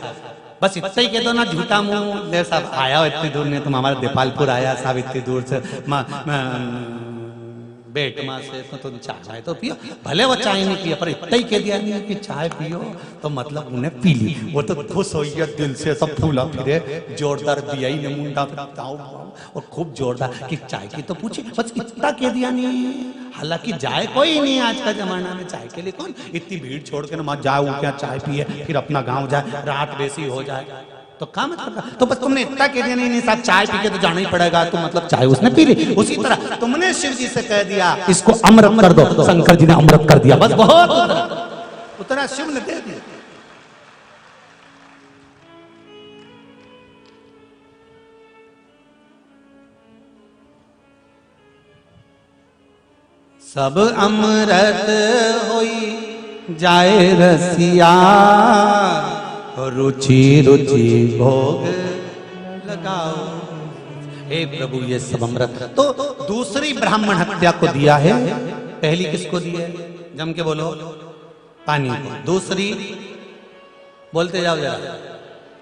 बस इतना ही कह दो ना, झूठा मुंह ले साहब, आया हो इतनी दूर, नहीं तुम हमारे देपालपुर आया साहब इतनी दूर से, बेटमा से, तो तुम चाय तो पियो, भले वो चाय नहीं पिया, पर इतना ही कह दिया नहीं कि चाय पियो, तो मतलब उन्हें पी ली। वो तो खुश हो गया दिल से, सब फूला फिरे, जोरदार दिया ही ने मुंडा और खूब जोरदार कि चाय की तो पूछी, बस इतना कह दिया नहीं। हालांकि जाए कोई नहीं आज का जमाना में, चाय के लिए कौन इतनी भीड़ छोड़ के ना जाए, क्या चाय पिए फिर अपना गाँव जाए, रात बेसी हो जाए, तो क्या मतलब? तो बस तुमने इतना कह दिया नहीं साहब चाय पी के तो जाना ही पड़ेगा, तो मतलब चाय उसने पी ली। उसी तरह तुमने शिव जी से कह दिया इसको अमृत कर दो, शंकर जी ने अमृत कर दिया, बस बहुत उतना शिव ने दे दिया। सब अमृत होई जाए रसिया, रुचि रुचि भोग लगाओ। हे प्रभु ये सब अमृत। तो दूसरी ब्राह्मण हत्या को दिया है, पहली किसको दी है? जम के बोलो, पानी को। दूसरी बोलते जाओ जरा,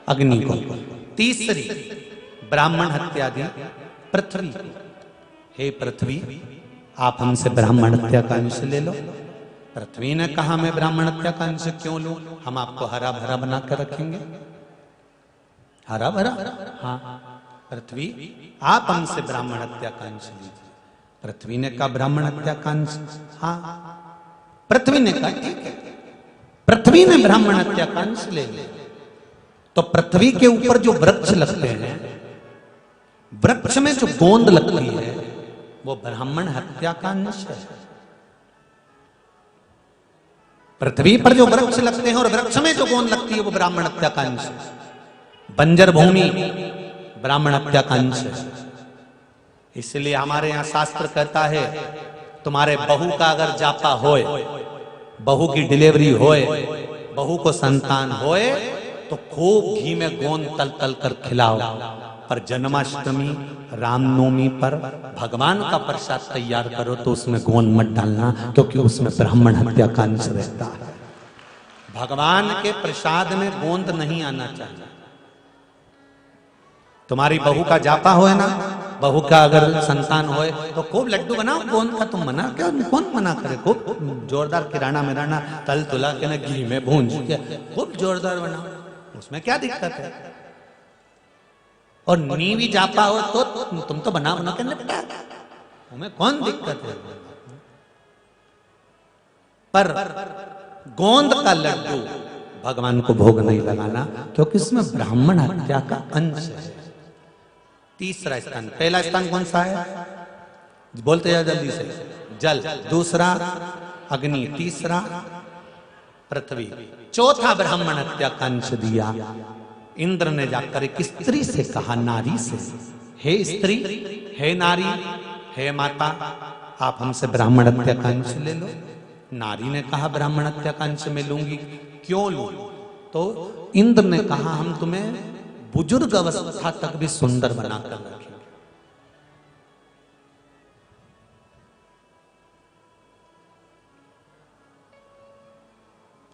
अग्नि को। तीसरी ब्राह्मण हत्या दी पृथ्वी। हे पृथ्वी आप हमसे ब्राह्मण हत्या का अंश ले लो। पृथ्वी ने कहा मैं ब्राह्मण हत्या का अंश क्यों लूं, हम आपको हरा भरा बना कर रखेंगे। हरा भरा? हाँ पृथ्वी आप हमसे ब्राह्मण हत्या का अंश लीजिए। पृथ्वी ने कहा ब्राह्मण हत्या का अंश, हाँ पृथ्वी ने कहा ठीक है। पृथ्वी ने ब्राह्मण हत्या का अंश ले लिया। तो पृथ्वी के ऊपर जो वृक्ष लगते हैं, वृक्ष में जो गोंद लगती है वो ब्राह्मण हत्या का अंश है। पृथ्वी पर जो वृक्ष लगते हैं और वृक्ष में जो गोंद लगती है वो ब्राह्मण हत्या का अंश है। बंजर भूमि ब्राह्मण हत्या का अंश है। इसलिए हमारे यहाँ शास्त्र कहता है तुम्हारे बहू का अगर जापा होए, बहू की डिलीवरी होए, बहू को संतान होए तो खूब घी में गोंद तल तल कर खिलाओ। पर जन्माष्टमी रामनवमी पर भगवान का प्रसाद तैयार करो तो उसमें गोंद मत डालना, क्योंकि उसमें ब्राह्मण हत्या का अंश रहता है। भगवान के प्रसाद में गोंद नहीं आना चाहिए। तुम्हारी बहू का जापा होए ना, बहू का अगर संतान होए तो खूब लड्डू बनाओ गोंद का। तुम मना क्या, कौन मना करे? खूब जोरदार किराना मिराना तल तुला के ना घी में भूंज के खूब जोरदार बनाओ, उसमें क्या दिक्कत है? और नीवी जापा हो तो तुम तो बना बना के निपटा, तुम्हें कौन दिक्कत है? पर गोंद का लड्डू भगवान को भोग नहीं लगाना, क्योंकि इसमें ब्राह्मण हत्या का अंश है। तीसरा स्थान, पहला स्थान कौन सा है? बोलते जाओ जल्दी से। जल, दूसरा अग्नि, तीसरा पृथ्वी, चौथा ब्राह्मण हत्या का अंश दिया। इंद्र ने जाकर एक स्त्री से कहा, नारी से, हे स्त्री, हे नारी, हे माता, आप हमसे ब्राह्मण हत्या का अंश ले लो। नारी ने कहा, ब्राह्मण हत्या का अंश मैं लूंगी, क्यों लूं? तो इंद्र ने कहा, हम तुम्हें बुजुर्ग अवस्था तक भी सुंदर बनाकर रखेंगे।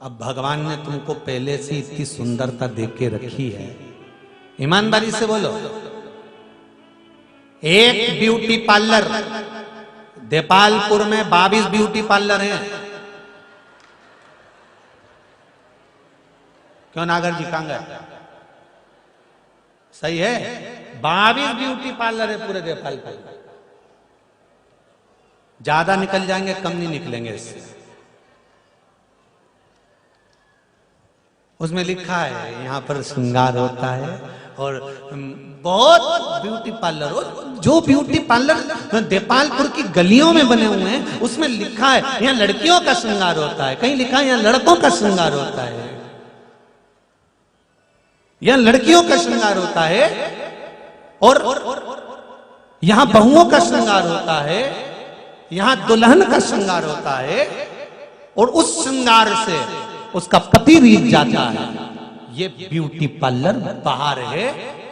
अब भगवान ने तुमको पहले से इतनी सुंदरता देके रखी है, ईमानदारी से बोलो। एक ब्यूटी पार्लर, देपालपुर में 22 ब्यूटी पार्लर हैं। क्यों नागर जी कहां गए? सही है, 22 ब्यूटी पार्लर है पूरे देपालपुर। ज्यादा निकल जाएंगे, कम नहीं निकलेंगे इससे। उसमें लिखा है यहाँ पर श्रृंगार होता है, और बहुत ब्यूटी पार्लर हो, जो ब्यूटी पार्लर देपालपुर की गलियों में बने हुए हैं उसमें लिखा है यहाँ लड़कियों का श्रृंगार होता है, कहीं लिखा है यहाँ लड़कों का श्रृंगार होता है, यहाँ लड़कियों का श्रृंगार होता है, और यहाँ बहुओं का श्रृंगार होता है, यहाँ दुल्हन का श्रृंगार होता है, और उस श्रृंगार से उसका पति रीझ जाता है। ये ब्यूटी पार्लर बाहर है,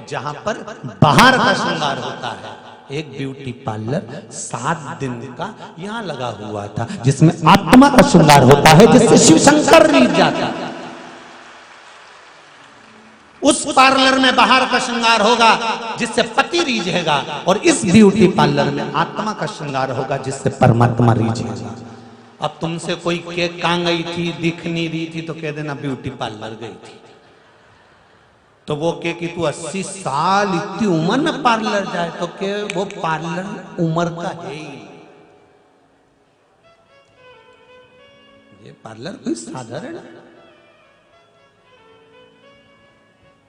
जहां पर बाहर का श्रृंगार होता है। एक ब्यूटी पार्लर 7 दिन का यहां लगा हुआ था, जिसमें आत्मा का श्रृंगार होता है, जिससे शिव शंकर रीझ जाता है। उस पार्लर में बाहर का श्रृंगार होगा जिससे पति रीझेगा, और इस ब्यूटी पार्लर में आत्मा का श्रृंगार होगा जिससे परमात्मा रीझेगा। अब तुमसे कोई केक कहां गई थी, दिख नहीं रही थी, तो कह देना ब्यूटी पार्लर गई थी। तो वो कह कि तू 80 साल इतनी उम्र में पार्लर जाए, तो के वो पार्लर उम्र का है ही। ये पार्लर कोई साधारण है?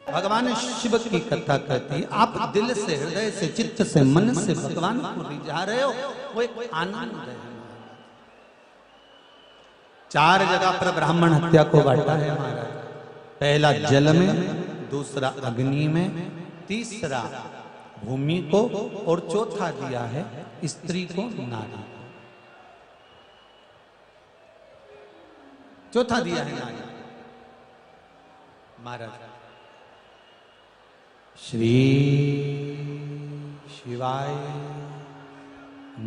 भगवान शिव की कथा कहती है, आप दिल से, हृदय से, चित्त से, मन से भगवान को रिझा रहे हो, वो एक आनंद है। 4 जगह पर ब्राह्मण हत्या को बांटा है महाराज। पहला जल में, दूसरा अग्नि में, तीसरा भूमि को, और चौथा दिया है स्त्री को, नारी को। चौथा दिया है नारी। महाराज श्री शिवाय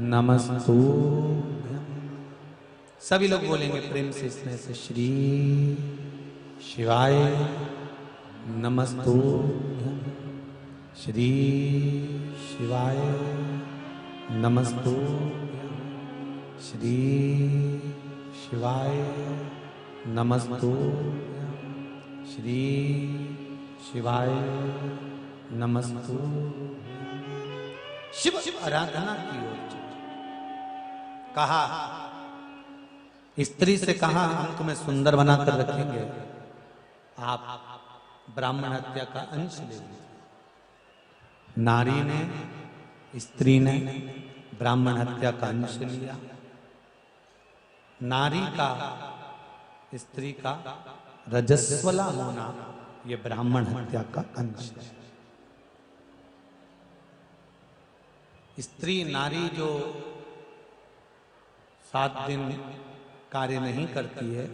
नमस्तुभ्यं। सभी लोग बोलेंगे प्रेम से, स्नेह से, श्री शिवाय नमस्तुभ्यं, श्री शिवाय नमस्तुभ्यं, श्री शिवाय नमस्तुभ्यं, श्री शिवाय नमस्तुभ्यं। शिव आराधना की ओर कहा, स्त्री से कहा, हम तुम्हें सुंदर बनाकर रखेंगे, आप ब्राह्मण हत्या का अंश ले लीजिए। नारी ने, स्त्री ने ब्राह्मण हत्या का अंश लिया। नारी का, स्त्री का रजस्वला होना, यह ब्राह्मण हत्या का अंश है। स्त्री, नारी जो 7 दिन कार्य नहीं करती है,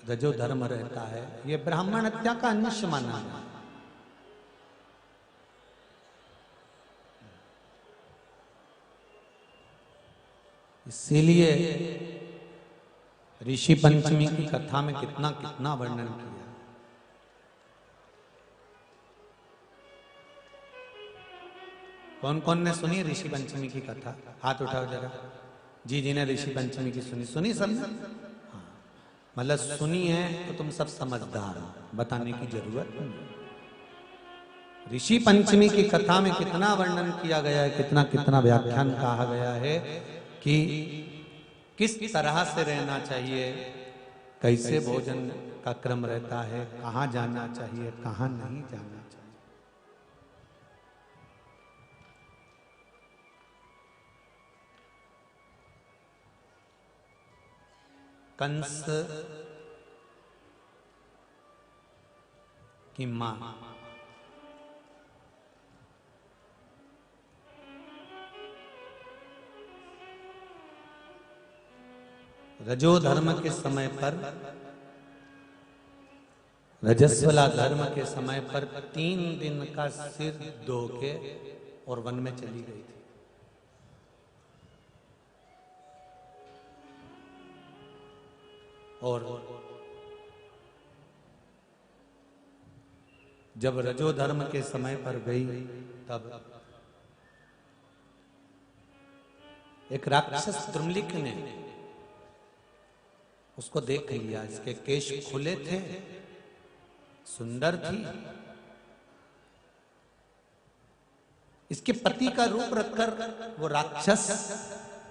रजो धर्म रहता है, ये ब्राह्मण हत्या का अंश माना है। इसीलिए ऋषि पंचमी की कथा में कितना कितना वर्णन किया। कौन कौन ने सुनी ऋषि पंचमी की कथा? हाथ उठाओ जरा। जी जी ने ऋषि पंचमी की सुनी? सुनी सब? हाँ, मतलब सुनी है तो तुम सब समझदार हो, बताने की जरूरत नहीं। ऋषि पंचमी की कथा में कितना वर्णन किया गया है, कितना कितना व्याख्यान कहा गया है कि किस तरह से रहना चाहिए, कैसे भोजन का क्रम रहता है, कहाँ जाना चाहिए, कहाँ नहीं जाना चाहिए। कंस की मां रजोधर्म के समय पर, रजस्वला धर्म के समय पर 3 दिन का सिर धो के और वन में चली गई थी। और जब रजोधर्म के समय पर गई तब एक राक्षस द्रुमलिक ने उसको देख लिया। इसके केश खुले थे, सुंदर थी, इसके पति का रूप रखकर वो राक्षस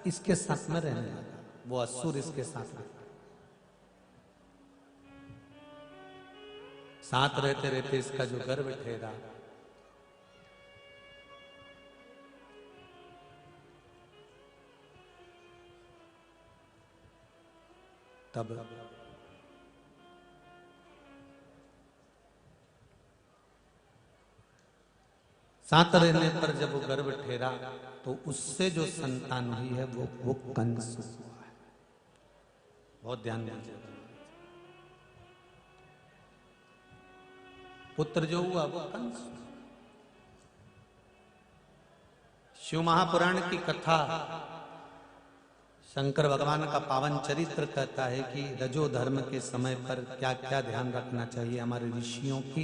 इसके साथ में रहने लगा, वो असुर इसके साथ रहता। साथ रहते रहते इसका जो गर्भ ठहरा, तब साथ रहने पर जब वो गर्भ ठहरा तो उससे जो संतान हुई है वो कंस हुआ है। बहुत ध्यान दीजिए। पुत्र जो हुआ वो कंस। शिव महापुराण की कथा शंकर भगवान का पावन चरित्र कहता है कि रजो धर्म के समय पर क्या क्या ध्यान रखना चाहिए। हमारे ऋषियों की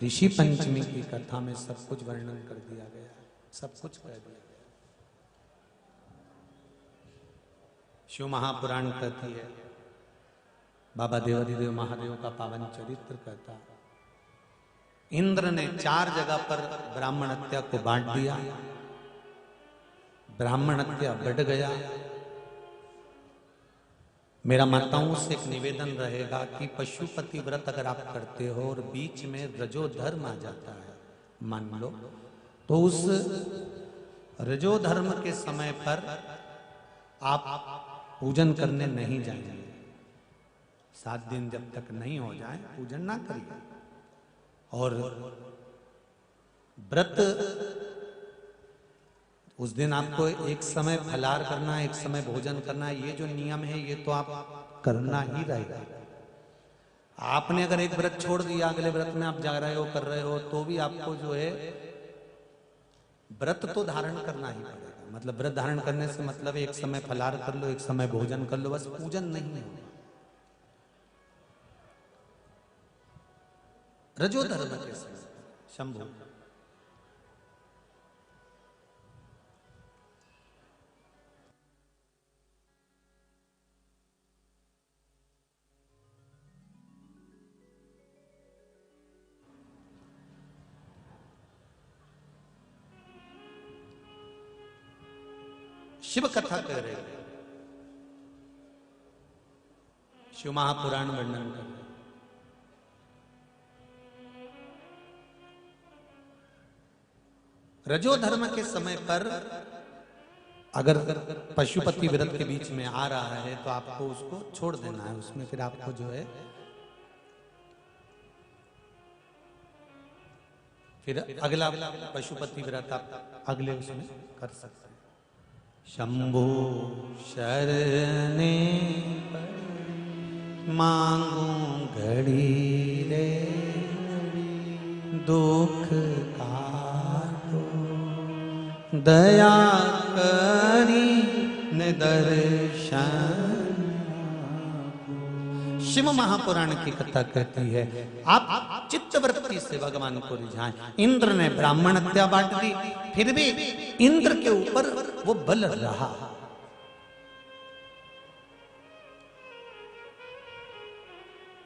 ऋषि पंचमी की कथा में सब कुछ वर्णन कर दिया गया है, सब कुछ कह दिया गया। शिव महापुराण कहती है, बाबा देवादिदेव महादेव का पावन चरित्र कहता है, इंद्र ने 4 जगह पर ब्राह्मण हत्या को बांट दिया, ब्राह्मण हत्या बढ़ गया। मेरा माताओं से एक निवेदन रहेगा कि पशुपति व्रत अगर आप करते हो और बीच में रजोधर्म आ जाता है मान लो, तो उस रजोधर्म के समय पर आप पूजन करने नहीं जाएंगे। 7 दिन जब तक नहीं हो जाए पूजन ना करिए। और व्रत उस दिन आपको एक समय फलाहार करना है, एक समय भोजन करना है, ये जो नियम है ये तो आप करना ही रहेगा। आपने अगर एक व्रत छोड़ दिया, अगले व्रत में आप जा रहे हो कर रहे हो, तो भी आपको जो है व्रत तो धारण करना ही पड़ेगा। मतलब व्रत धारण करने से मतलब एक समय फलाहार कर लो, एक समय भोजन कर लो, बस पूजन नहीं होगा। रजोधर्म के समय शंभु शिव कथा कह रहे हैं, शिव महापुराण वर्णन कर रहे। रजोधर्म के समय पर अगर पशुपति व्रत के बीच में आ रहा है तो आपको उसको छोड़ देना है। उसमें फिर आपको जो है फिर अगला पशुपति व्रत आप अगले उसमें कर सकते हैं। शंभु शरणे मांगू घड़ी रे दुख काटो दया करी न दर्शन। शिव महापुराण की कथा कहती है आप चित्तवृत्ति से भगवान को रिझाएं। इंद्र ने ब्राह्मण हत्या बांट दी, फिर भी इंद्र के ऊपर वो बल रहा।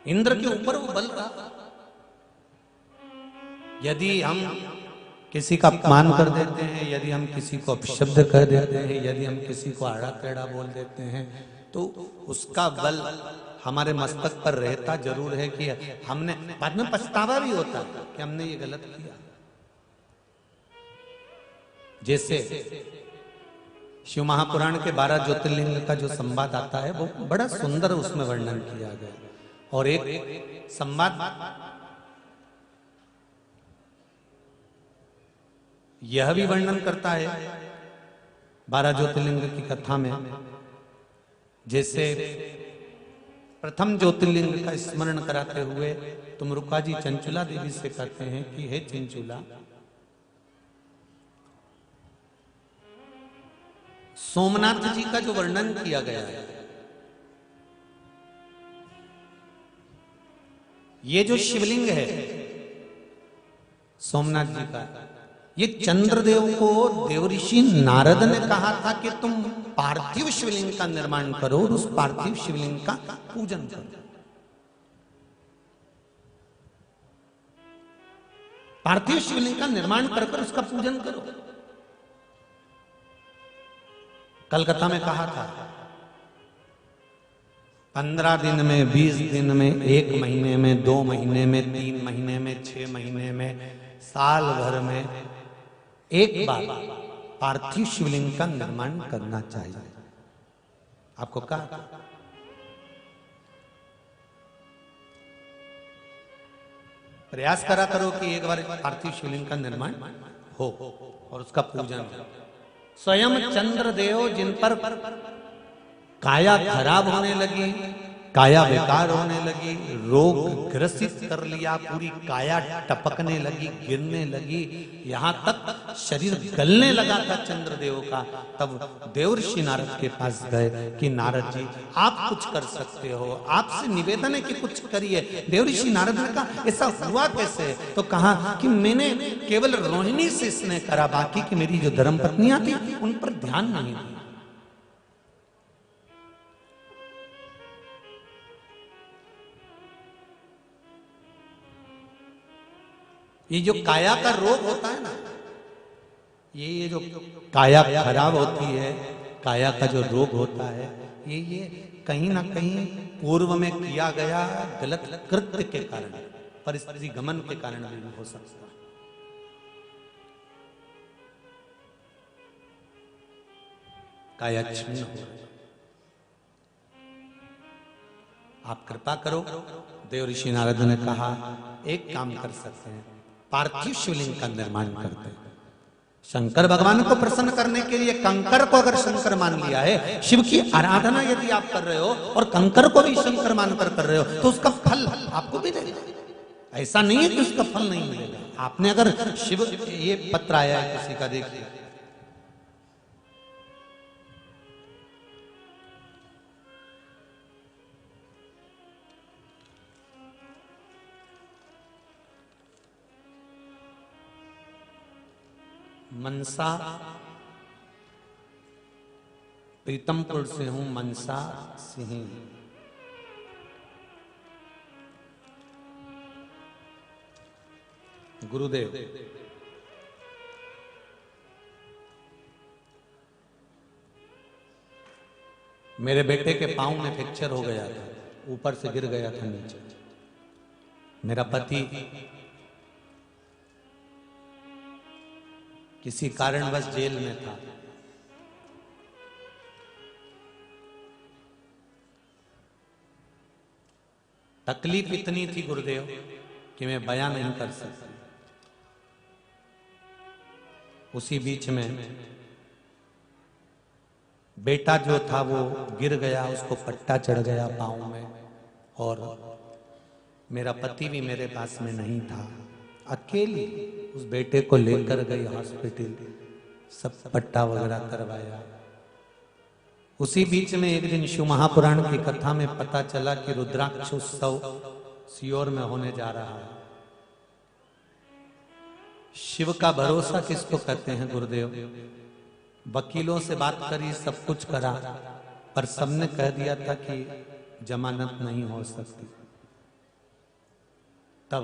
इंद्र के ऊपर वो बल रहा। यदि हम किसी का अपमान कर देते हैं, यदि हम किसी को अपशब्द कर देते हैं, यदि हम किसी को आड़ा टेढ़ा बोल देते हैं, तो उसका बल हमारे मस्तक पर रहता जरूर है कि हमने, बाद में पछतावा भी होता है कि हमने ये गलत किया। जैसे शिव महापुराण के 12 ज्योतिर्लिंग का जो संवाद आता है वो बड़ा सुंदर उसमें वर्णन किया गया। और एक संवाद यह भी वर्णन करता है 12 ज्योतिर्लिंग की कथा में, जैसे प्रथम ज्योतिर्लिंग का स्मरण कराते हुए तुम रुका जी चंचुला देवी से कहते हैं कि हे चंचुला, सोमनाथ जी का जो वर्णन किया गया है, ये जो शिवलिंग है सोमनाथ जी का, ये चंद्रदेव को देवऋषि नारद ने कहा था कि तुम पार्थिव शिवलिंग का निर्माण करो और उस पार्थिव शिवलिंग का पूजन करो। पार्थिव शिवलिंग का निर्माण कर उसका पूजन करो। कलकत्ता में कहा था 15 दिन में, 20 दिन में, 1 महीने में, 2 महीने में, 3 महीने में, 6 महीने में, साल भर में एक बार पार्थिव शिवलिंग का निर्माण करना चाहिए। आपको कहा प्रयास करा करो कि एक बार पार्थिव शिवलिंग का निर्माण हो और उसका पूजन हो। स्वयं चंद्रदेव जिन पर काया खराब होने लगी, काया बेकार होने लगी, रोग ग्रसित कर लिया, पूरी काया टपकने लगी, गिरने लगी, यहां तक शरीर गलने लगा था चंद्रदेव का, तब देवर्षि नारद के पास गए कि नारद जी आप कुछ कर सकते हो, आपसे निवेदन है कि कुछ करिए। देवर्षि नारद ने कहा ऐसा हुआ कैसे? तो कहा कि मैंने केवल रोहिणी से स्नेह करा, बाकी की मेरी जो धर्म पत्नियां थी उन पर ध्यान नहीं दिया। ये जो काया का रोग होता है ना, ये जो काया खराब होती है, काया का जो रोग होता है, ये कहीं ना कहीं पूर्व में किया गया गलत कृत्य के कारण, परिस्थिति गमन के कारण भी हो सकता है। काया छिन्न हो, आप कृपा करो। देवर्षि नारद ने कहा एक काम कर सकते हैं, पार्थिव शिवलिंग का निर्माण करते हैं। शंकर भगवान को प्रसन्न करने के लिए कंकर को अगर शंकर मान लिया है, शिव की आराधना यदि आप कर रहे हो और कंकर को भी शंकर मानकर कर रहे हो, तो उसका फल आपको भी मिलेगा। ऐसा नहीं है कि उसका फल नहीं मिलेगा। आपने अगर शिव, ये पत्र आया है किसी का, देखिए, मनसा, प्रीतमपुर से हूं, मनसा सिंह। गुरुदेव, मेरे बेटे के पांव में फ्रैक्चर हो गया था, ऊपर से गिर गया था नीचे। मेरा पति किसी कारणवश जेल में था। तकलीफ इतनी थी गुरुदेव कि मैं बयान नहीं कर सकता। उसी बीच में बेटा जो था वो गिर गया, उसको पट्टा चढ़ गया पांव में, और मेरा पति भी मेरे पास में नहीं था। अकेली उस बेटे को लेकर गई हॉस्पिटल, सब पट्टा वगैरह करवाया। उसी बीच में एक दिन शिव महापुराण की कथा में पता चला कि रुद्राक्ष उत्सव सियोर में होने जा रहा है। शिव का भरोसा किसको कहते हैं गुरुदेव? वकीलों से बात करी, सब कुछ करा, पर सबने कह दिया था कि जमानत नहीं हो सकती। तब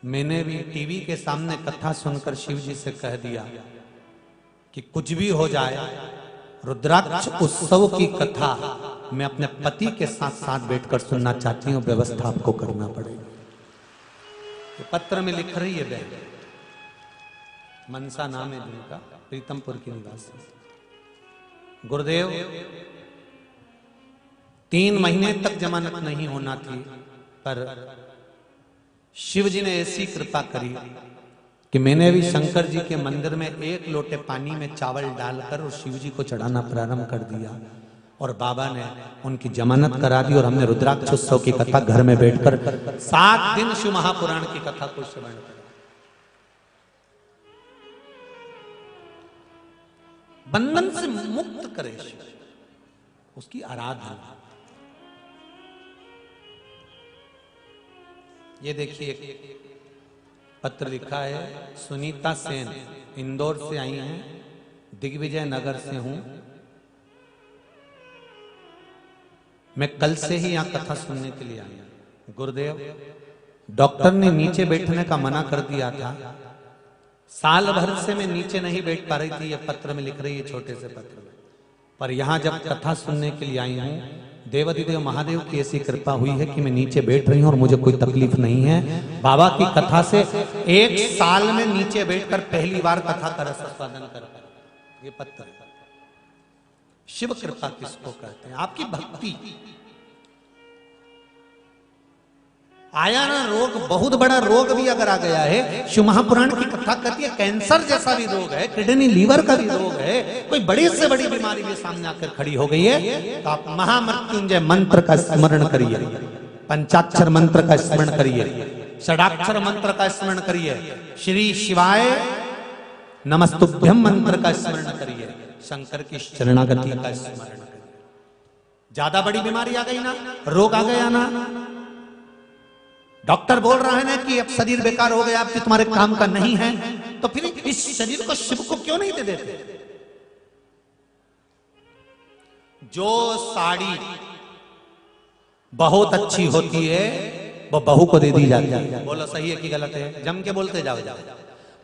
मैंने भी टीवी के सामने कथा सुनकर शिव जी से कह दिया कि कुछ भी हो जाए, रुद्राक्ष उत्सव की कथा मैं अपने पति के साथ साथ बैठकर सुनना चाहती हूँ, व्यवस्था आपको करना पड़ेगी। तो पत्र में लिख रही है बहन, मनसा नाम है जिनका, प्रीतमपुर की निवासी। गुरुदेव 3 महीने तक जमानत नहीं होना थी, पर शिव जी ने ऐसी कृपा करी कि मैंने भी शंकर जी के मंदिर में 1 लोटे पानी में चावल डालकर और शिव जी को चढ़ाना प्रारंभ कर दिया, और बाबा ने उनकी जमानत करा दी। और हमने रुद्राक्ष उत्सव की कथा घर में बैठकर 7 दिन शिव महापुराण की कथा को श्रवण किया। बंधन से मुक्त करे शिव, उसकी आराधना। ये देखिए पत्र लिखा है, सुनीता सेन इंदौर से आई हैं, दिग्विजय नगर से हूं, मैं कल से ही यहां कथा सुनने के लिए आई हूं। गुरुदेव डॉक्टर ने नीचे बैठने का मना कर दिया था, साल भर से मैं नीचे नहीं बैठ पा रही थी। ये पत्र में लिख रही है, छोटे से पत्र में, पर यहां जब कथा सुनने के लिए आई हूं, देवाधिदेव महादेव की ऐसी कृपा हुई है कि मैं नीचे बैठ रही हूं और मुझे कोई तकलीफ नहीं है। बाबा की कथा से 1 साल में नीचे बैठकर पहली बार कथा का रस आस्वादन कर पाया। ये पत्र शिव कृपा किसको कहते हैं? आपकी भक्ति। आया ना रोग, बहुत बड़ा रोग भी अगर आ गया है, शिव महापुराण की कथा कहती है कैंसर जैसा भी रोग है, किडनी लीवर का भी रोग है, कोई बड़ी से बड़ी बीमारी भी सामने आकर खड़ी हो गई है, तो आप महामृत्युंजय मंत्र का स्मरण करिए, पंचाक्षर मंत्र का स्मरण करिए, षडाक्षर मंत्र का स्मरण करिए, श्री शिवाय नमस्तुभ्यम मंत्र का स्मरण करिए, शंकर की शरणागति का स्मरण करिए। ज्यादा बड़ी बीमारी आ गई ना, रोग आ गया ना, डॉक्टर बोल रहा है ना कि अब शरीर बेकार हो गया, अब तो तुम्हारे काम का नहीं है, तो फिर इस शरीर को शिव को क्यों नहीं दे देते? जो साड़ी बहुत अच्छी होती है वो बहू को दे दी जाती है। बोलो सही है कि गलत है? जम के बोलते जाओ।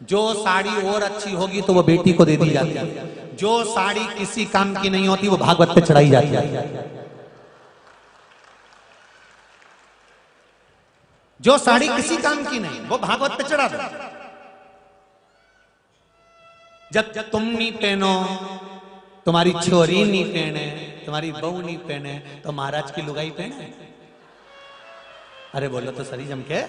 जो साड़ी और अच्छी होगी तो वो बेटी को दे दी जाती है। जो साड़ी किसी काम की नहीं होती वो भागवत पे चढ़ाई जाती है। जो साड़ी किसी काम की नहीं वो भागवत पे चढ़ा दो। जब तुम नहीं पहनो, तुम्हारी छोरी नहीं पहने, तुम्हारी बहू नहीं पहने, तो महाराज की लुगाई पहने। अरे बोलो तो सही जम के।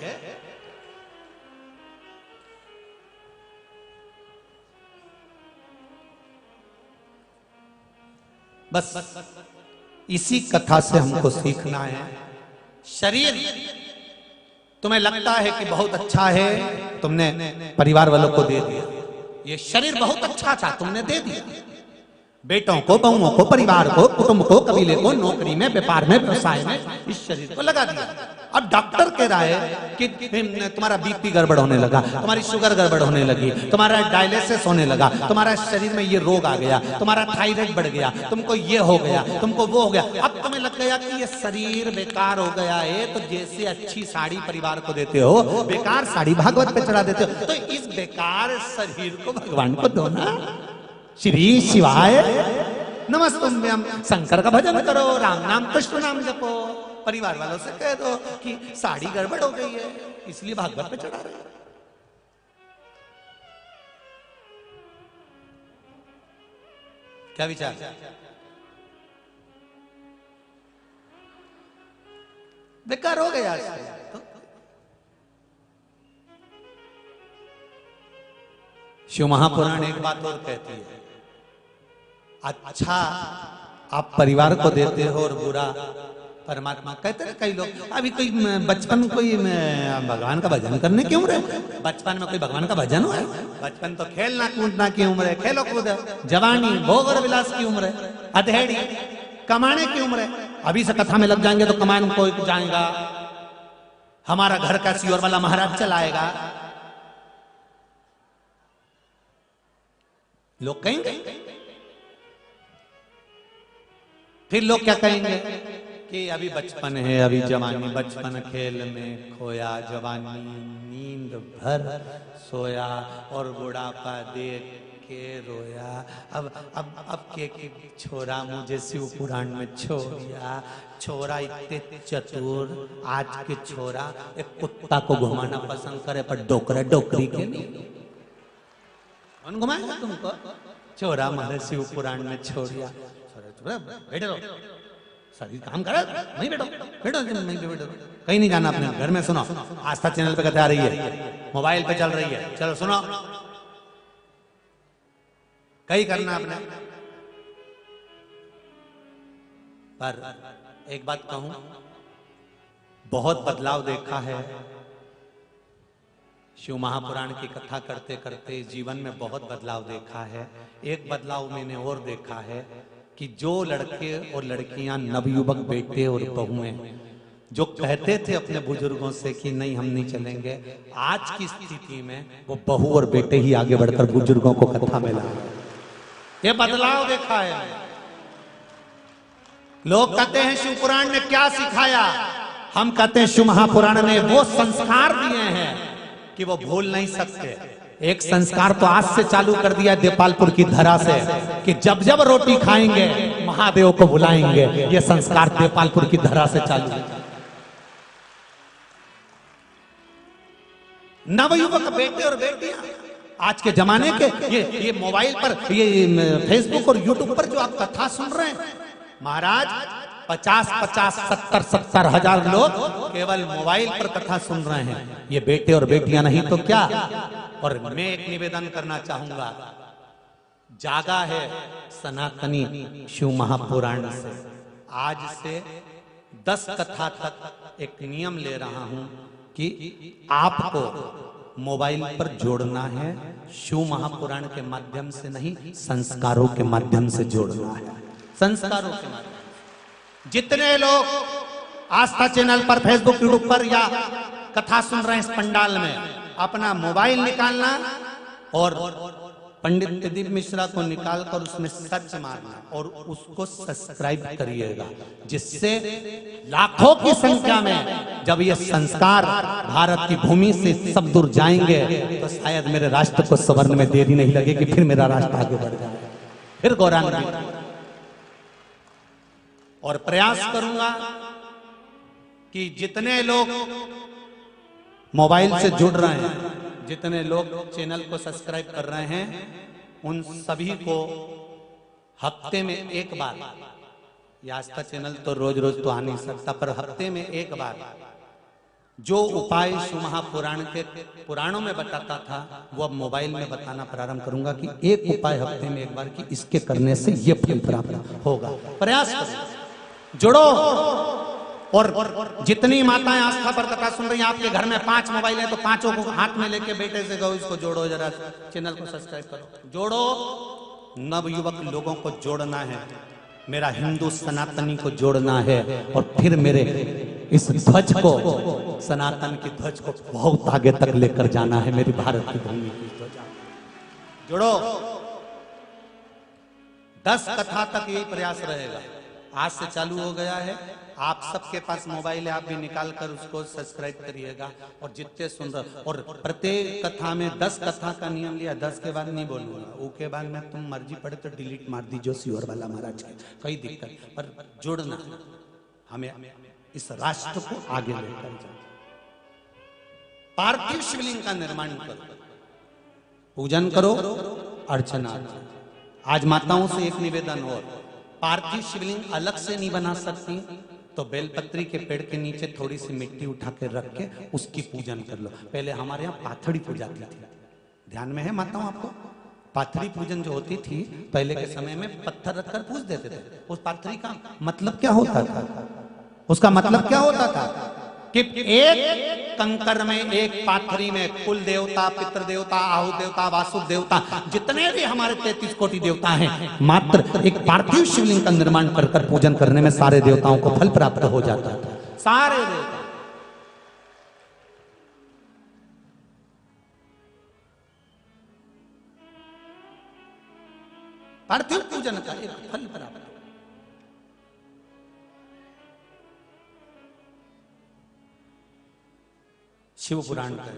बस इसी कथा से हमको सीखना है। शरीर तुम्हें लगता है कि बहुत अच्छा है, तुमने परिवार वालों को दे दिया। ये शरीर बहुत अच्छा था, तुमने दे दिया। बेटों को, बहुओं को, परिवार को, कुटुंब को, कबीले को, नौकरी में, व्यापार में, व्यवसाय में इस शरीर को लगा दिया। अब डॉक्टर कह रहा है कि तुम्हारा बीपी गड़बड़ होने लगा, तुम्हारी शुगर गड़बड़ होने लगी, तुम्हारा डायलिसिस होने लगा, तुम्हारा शरीर में ये रोग आ गया, तुम्हारा थायराइड बढ़ गया, तुमको ये हो गया, तुमको वो हो गया। अब तुम्हें लग गया कि ये शरीर बेकार हो गया है, तो जैसे अच्छी साड़ी परिवार को देते हो, बेकार साड़ी भागवत पे चढ़ा देते हो, तो इस बेकार शरीर को भगवान को दो ना। श्री शिवाय नमस्तुभ्यम, शंकर का भजन करो, राम नाम कृष्ण नाम जपो। परिवार वालों से कह दो कि साड़ी गड़बड़ हो गई है, इसलिए भागवत पे चढ़ा रहे। क्या विचार? बेकार हो गया। तो शिव महापुराण एक बात और कहती है, अच्छा आप परिवार को देते हो और बुरा परमात्मा। कहते हैं कई लोग, अभी कोई बचपन कोई भगवान का भजन करने की उम्र है? बचपन में कोई भगवान का भजन है? बचपन तो खेलना कूदना की उम्र है, खेलो कूद। जवानी भोग और विलास की उम्र है, अधेड़ी कमाने की उम्र है। अभी से कथा में लग जाएंगे तो कमान कोई जाएगा, हमारा घर का सियोर वाला महाराज चलाएगा। लोग कहेंगे, फिर लोग क्या कहेंगे कि अभी बचपन है, अभी जवानी, बचपन खेल में खोया, जवानी नींद भर सोया और बुढ़ापा देख के रोया। अब के छोरा मुझे शिव पुराण में छोड़िया। छोरा इतने चतुर, आज के छोरा एक कुत्ता को घुमाना पसंद करे पर डोकरा डोकरी के नहीं। कौन घुमाएगा तुमको? छोरा मारे शिव पुराण में छोड़िया। बैठे रहो, सही काम करे, नहीं बैठो बैठो बैठो, कहीं नहीं जाना अपने घर में। सुनो, आस्था चैनल पे कथा आ रही है, मोबाइल पे चल रही है, चलो सुनो, कहीं करना अपने। पर एक बात कहूं, बहुत बदलाव देखा है शिव महापुराण की कथा करते करते। जीवन में बहुत बदलाव देखा है। एक बदलाव मैंने और देखा है कि जो लड़के और लड़कियां नवयुवक बेटे और बहुएं जो कहते थे अपने बुजुर्गों से कि नहीं हम नहीं चलेंगे, आज की स्थिति में वो बहू और बेटे ही आगे बढ़कर बुजुर्गों को कथा में ला। ये बदलाव देखा है। लोग कहते हैं शिव पुराण ने क्या सिखाया, हम कहते हैं शिव महापुराण ने वो संस्कार दिए हैं कि वो भूल नहीं सकते। एक संस्कार तो आज से चालू कर दिया देपालपुर की धरा से कि जब जब रोटी खाएंगे महादेव को बुलाएंगे। ये संस्कार देपालपुर की धरा से चालू। नवयुवक बेटे और बेटियां आज के जमाने के ये मोबाइल पर, ये फेसबुक और यूट्यूब पर जो आप कथा सुन रहे हैं, महाराज 50-50, 70-70 हजार लोग केवल मोबाइल पर कथा सुन रहे हैं। ये बेटे और बेटियां नहीं तो क्या। और मैं एक निवेदन करना चाहूंगा, जागा है सनातनी शिव महापुराण से। आज से 10 कथा तक एक नियम ले रहा हूं कि आपको मोबाइल पर जोड़ना है, शिव महापुराण के माध्यम से नहीं, संस्कारों के माध्यम से जोड़ना है। संस्कारों के माध्यम। जितने लोग आस्था चैनल पर, फेसबुक, यूट्यूब पर या कथा सुन रहे हैं इस पंडाल में, अपना मोबाइल निकालना और पंडित प्रदीप मिश्रा को निकालकर उसमें सर्च मारना और उसको सब्सक्राइब करिएगा, जिससे लाखों की संख्या में जब ये संस्कार भारत की भूमि से सब दूर जाएंगे तो शायद मेरे राष्ट्र को संवरने में देरी नहीं लगेगी, फिर मेरा राष्ट्र आगे बढ़ जाएगा, फिर गौरवान्वित। और प्रयास करूंगा कि जितने लोग मोबाइल से जुड़ रहे हैं, जितने लोग चैनल को सब्सक्राइब कर रहे हैं, उन सभी को हफ्ते में एक बार, या आस्था चैनल तो रोज रोज तो आ नहीं सकता, पर हफ्ते में एक बार जो उपाय शिव महापुराण के पुराणों में बताता था वो अब मोबाइल में बताना प्रारंभ करूंगा कि एक उपाय हफ्ते में एक बार कि इसके करने से ये फल प्राप्त होगा। प्रयास करो, जुड़ो। और जितनी माताएं आस्था पर कथा सुन रही हैं, आपके घर में 5 मोबाइल है तो 5 को हाथ में लेके बेटे से कहो इसको जोड़ो, जरा चैनल को सब्सक्राइब करो, जोड़ो। नवयुवक लोगों को जोड़ना है, मेरा हिंदू सनातनी को जोड़ना है, और फिर मेरे इस ध्वज को, सनातन की ध्वज को बहुत आगे तक लेकर जाना है, मेरी भारत की भूमि की ध्वजा। जोड़ो। 10 कथा तक यही प्रयास रहेगा। आज से चालू हो गया है, आप सबके पास मोबाइल है, आप भी निकाल कर उसको सब्सक्राइब करिएगा। और जितने सुन रहे, और प्रत्येक कथा में 10 कथा का नियम लिया, 10 के बाद नहीं बोलूंगा, वो के बाद में तुम मर्जी पड़े तो डिलीट मार दीजिए सियोर वाला महाराज के, कोई दिक्कत। पर जुड़ना, हमें इस राष्ट्र को आगे लेकर जाए। पार्थिव शिवलिंग का निर्माण करो, पूजन करो, अर्चना। आज माताओं से एक निवेदन और, पार्थिव शिवलिंग अलग से नहीं बना सकती तो बेलपत्री के पेड़ के नीचे थोड़ी सी मिट्टी उठा के रख के उसकी पूजन कर लो। पहले हमारे यहाँ पाथड़ी पूजा की थी, ध्यान में है माताओं आपको? पाथड़ी पूजन जो होती थी पहले के समय में, पत्थर रखकर पूज देते थे। उस पाथड़ी का मतलब क्या होता था? उसका मतलब क्या होता था कि एक कंकर में, एक पाथरी में कुल देवता, पितृ देवता, आहु देवता, वासुदेव देवता, जितने भी हमारे 33 कोटि देवता हैं, मात्र एक पार्थिव शिवलिंग का निर्माण कर पूजन करने में सारे देवताओं को फल प्राप्त हो जाता था। सारे देवता। पार्थिव पूजन का एक फल प्राप्त। शिव पुराण का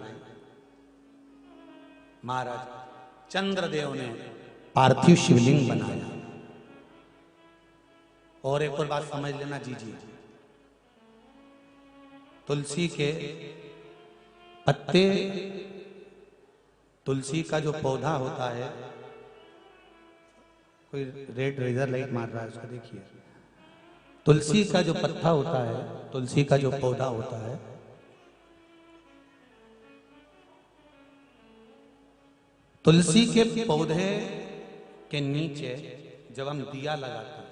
महाराज चंद्रदेव ने पार्थिव शिवलिंग बनाया। और एक और बात समझ लेना जी, तुलसी के पत्ते, तुलसी का जो पौधा होता है, कोई रेड रेजर लाइट मार रहा है उसको देखिए, तुलसी का जो पत्ता होता है, तुलसी का जो पौधा होता है, तुलसी के पौधे के नीचे जब हम दिया लगाते हैं,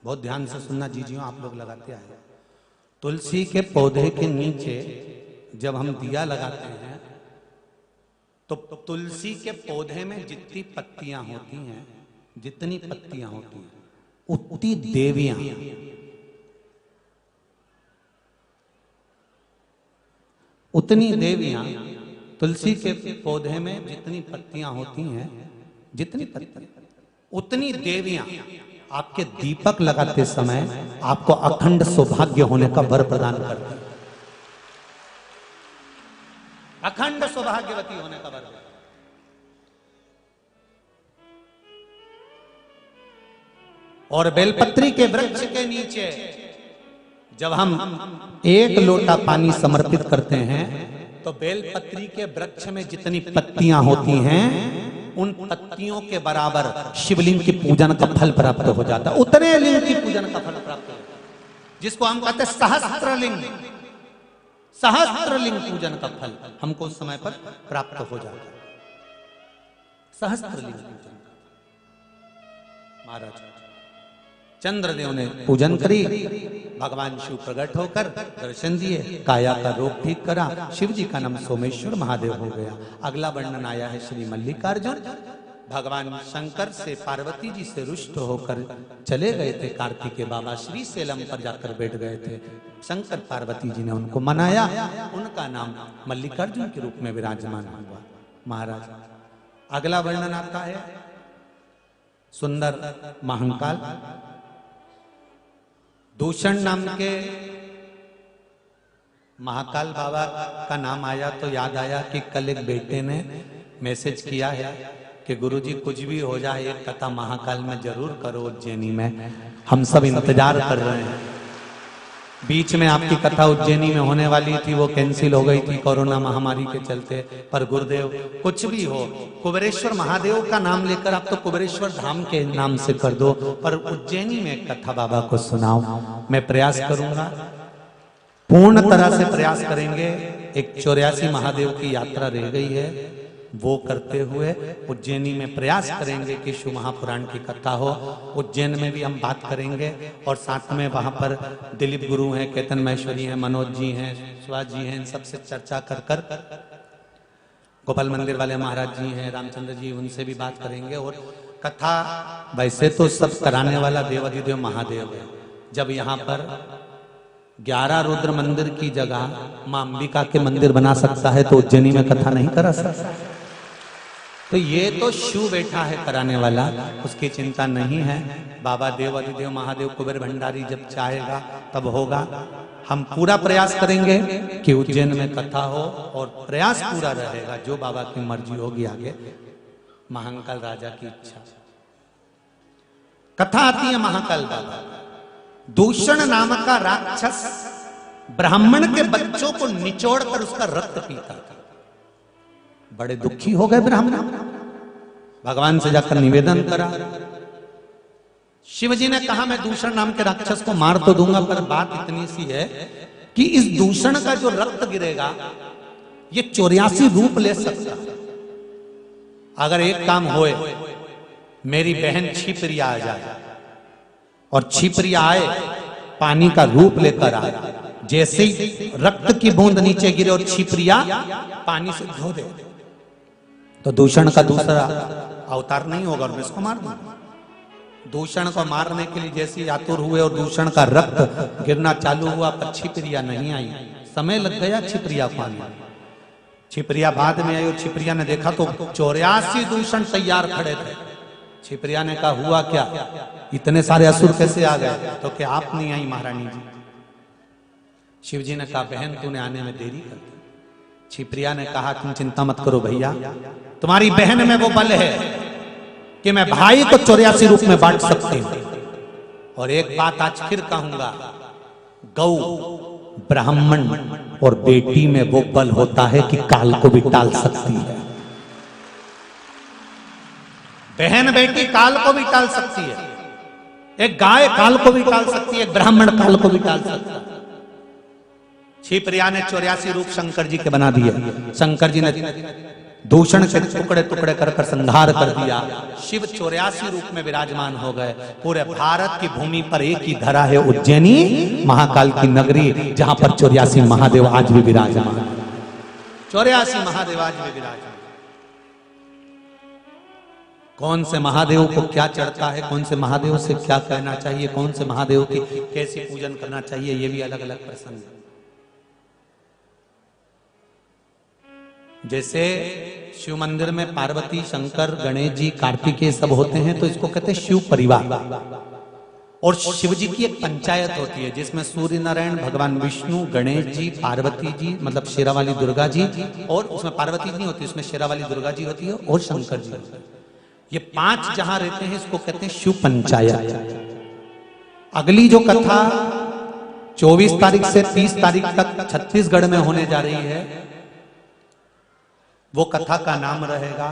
बहुत ध्यान से सुनना जीजियों, आप लोग लगाते आए, तुलसी के पौधे के नीचे जब हम दिया लगाते हैं तो तुलसी के पौधे में जितनी पत्तियां होती हैं, जितनी पत्तियां होती हैं उतनी देवियां, उतनी देवियां, तुलसी के पौधे में जितनी पत्तियां होती हैं, जितनी पत्तियां उतनी देवियां आपके दीपक लगाते समय आपको अखंड सौभाग्य होने का वर प्रदान करती है, अखंड सौभाग्यवती होने का वर। और बेलपत्री के वृक्ष के नीचे जब हम एक लोटा पानी समर्पित करते हैं तो बेलपत्री के वृक्ष में जितनी पत्तियां होती हैं उन पत्तियों के बराबर शिवलिंग की पूजन का फल प्राप्त हो जाता है, उतने लिंग की पूजन का फल प्राप्त हो जाता है, जिसको हम कहते हैं सहस्त्रलिंग, सहस्त्रलिंग पूजन का फल हमको उस समय पर प्राप्त हो जाता है। सहस्त्रलिंग पूजन महाराज चंद्रदेव ने पूजन करी, भगवान शिव प्रकट होकर दर्शन दिए, काया का रोग ठीक करा, शिव जी का नाम सोमेश्वर महादेव हो गया। अगला वर्णन आया है श्री मल्लिकार्जुन, भगवान शंकर से पार्वती जी से रुष्ट होकर चले गए थे, कार्तिकेय बाबा श्री सेलम पर जाकर बैठ गए थे, शंकर पार्वती जी ने उनको मनाया, उनका नाम मल्लिकार्जुन के रूप में विराजमान हुआ महाराज। अगला वर्णन आता है सुंदर महाकाल, दूषण नाम के महाकाल बाबा का नाम आया तो याद आया कि कल एक बेटे ने मैसेज किया है कि गुरुजी कुछ भी हो जाए एक कथा महाकाल में जरूर करो उज्जैनी में, हम सब इंतजार कर रहे हैं। बीच में आपकी कथा उज्जैनी में होने वाली थी, वो कैंसिल हो गई थी कोरोना महामारी के चलते, पर गुरुदेव कुछ भी हो, कुबेरेश्वर महादेव का नाम लेकर आप तो कुबेरेश्वर धाम के नाम से कर दो, पर उज्जैनी में कथा बाबा को सुनाओ। मैं प्रयास करूंगा, पूर्ण तरह से प्रयास करेंगे। एक 84 महादेव की यात्रा रह गई है, वो करते हुए उज्जैनी में प्रयास करेंगे कि शिव महापुराण की कथा हो। उज्जैन में भी हम बात करेंगे और साथ में वहां पर दिलीप गुरु हैं, केतन महेश्वरी हैं, मनोज जी हैं, सुभाष जी हैं, इन सबसे चर्चा कर कर गोपाल मंदिर वाले महाराज जी हैं, रामचंद्र जी, उनसे भी बात करेंगे। और कथा वैसे तो सब कराने वाला देवाधिदेव महादेव है। जब यहाँ पर 11 रुद्र मंदिर की जगह मां अंबिका के मंदिर बना सकता है तो उज्जैनी में कथा नहीं करा सकता। तो ये तो शिव बैठा है कराने वाला, उसकी चिंता नहीं है। बाबा देवाधिदेव महादेव कुबेर भंडारी जब चाहेगा तब होगा। हम पूरा प्रयास करेंगे कि उज्जैन में कथा हो और प्रयास पूरा रहेगा, जो बाबा की मर्जी होगी आगे, महाकाल राजा की इच्छा। कथा आती है महाकाल बाबा, दूषण नाम का राक्षस ब्राह्मण के बच्चों को निचोड़कर उसका रक्त पीता था। बड़े दुखी हो गए ब्राह्मण, भगवान से जाकर निवेदन करा। शिवजी ने कहा मैं दूषण नाम के राक्षस को मार तो दूंगा, पर बात इतनी सी है कि इस दूषण का जो रक्त गिरेगा ये 84 रूप ले सकता। अगर एक काम होए, मेरी बहन छिप्रिया आ जाए और छिप्रिया आए पानी का रूप लेकर आए, जैसे ही रक्त की बूंद नीचे गिरे और छिप्रिया पानी से धो दे तो दूषण का दूसरा अवतार नहीं होगा और मैं इसको मार दूंगा। दूषण को मारने के लिए जैसे आतुर हुए और दूषण का रक्त गिरना चालू हुआ, पर छिप्रिया नहीं आई, समय लग गया छिप्रिया को आने। छिप्रिया बाद में आई और छिप्रिया ने देखा तो 84 दूषण तैयार खड़े थे। छिप्रिया ने कहा हुआ क्या, इतने सारे असुर कैसे आ गए? तो क्या आप नहीं आई महारानी जी? शिवजी ने कहा बहन तूने आने में देरी कर दी। छिप्रिया ने कहा तुम चिंता मत करो भैया, तुम्हारी बहन में वो बल है कि मैं भाई को 84 रूप में बांट सकती हूं। और एक बात आज फिर कहूंगा, गौ, ब्राह्मण और बेटी में वो बल होता है कि काल को भी टाल सकती है। बहन बेटी काल को भी टाल सकती है। एक गाय काल को भी टाल सकती है, एक ब्राह्मण काल को भी टाल सकता है। छिप्रिया ने 84 रूप शंकर जी के बना दिए। शंकर जी ने दूषण के टुकड़े टुकड़े कर कर संहार कर दिया। शिव 84 रूप में विराजमान हो गए। पूरे भारत की भूमि पर एक ही धरा है, उज्जैनी महाकाल की नगरी, जहां पर 84 महादेव आज भी विराजमान। 84 महादेव आज भी विराजमान। कौन से महादेव को क्या चढ़ता है, कौन से महादेव से क्या कहना चाहिए, कौन से महादेव की कैसे पूजन करना चाहिए, ये भी अलग अलग प्रसंग है। जैसे शिव मंदिर में पार्वती, शंकर, गणेश जी, कार्तिकेय सब होते हैं, तो इसको कहते हैं शिव परिवार। और शिव जी की एक पंचायत होती है जिसमें सूर्य नारायण, भगवान विष्णु, गणेश जी, पार्वती जी, मतलब शेरावाली दुर्गा जी, और उसमें पार्वती जी नहीं होती, उसमें शेरावाली दुर्गा जी होती है, और शंकर जी होते हैं। ये 5 जहां रहते हैं इसको कहते हैं शिव पंचायत। अगली जो कथा 24 तारीख से 30 तारीख तक छत्तीसगढ़ में होने जा रही है, वो कथा का नाम रहेगा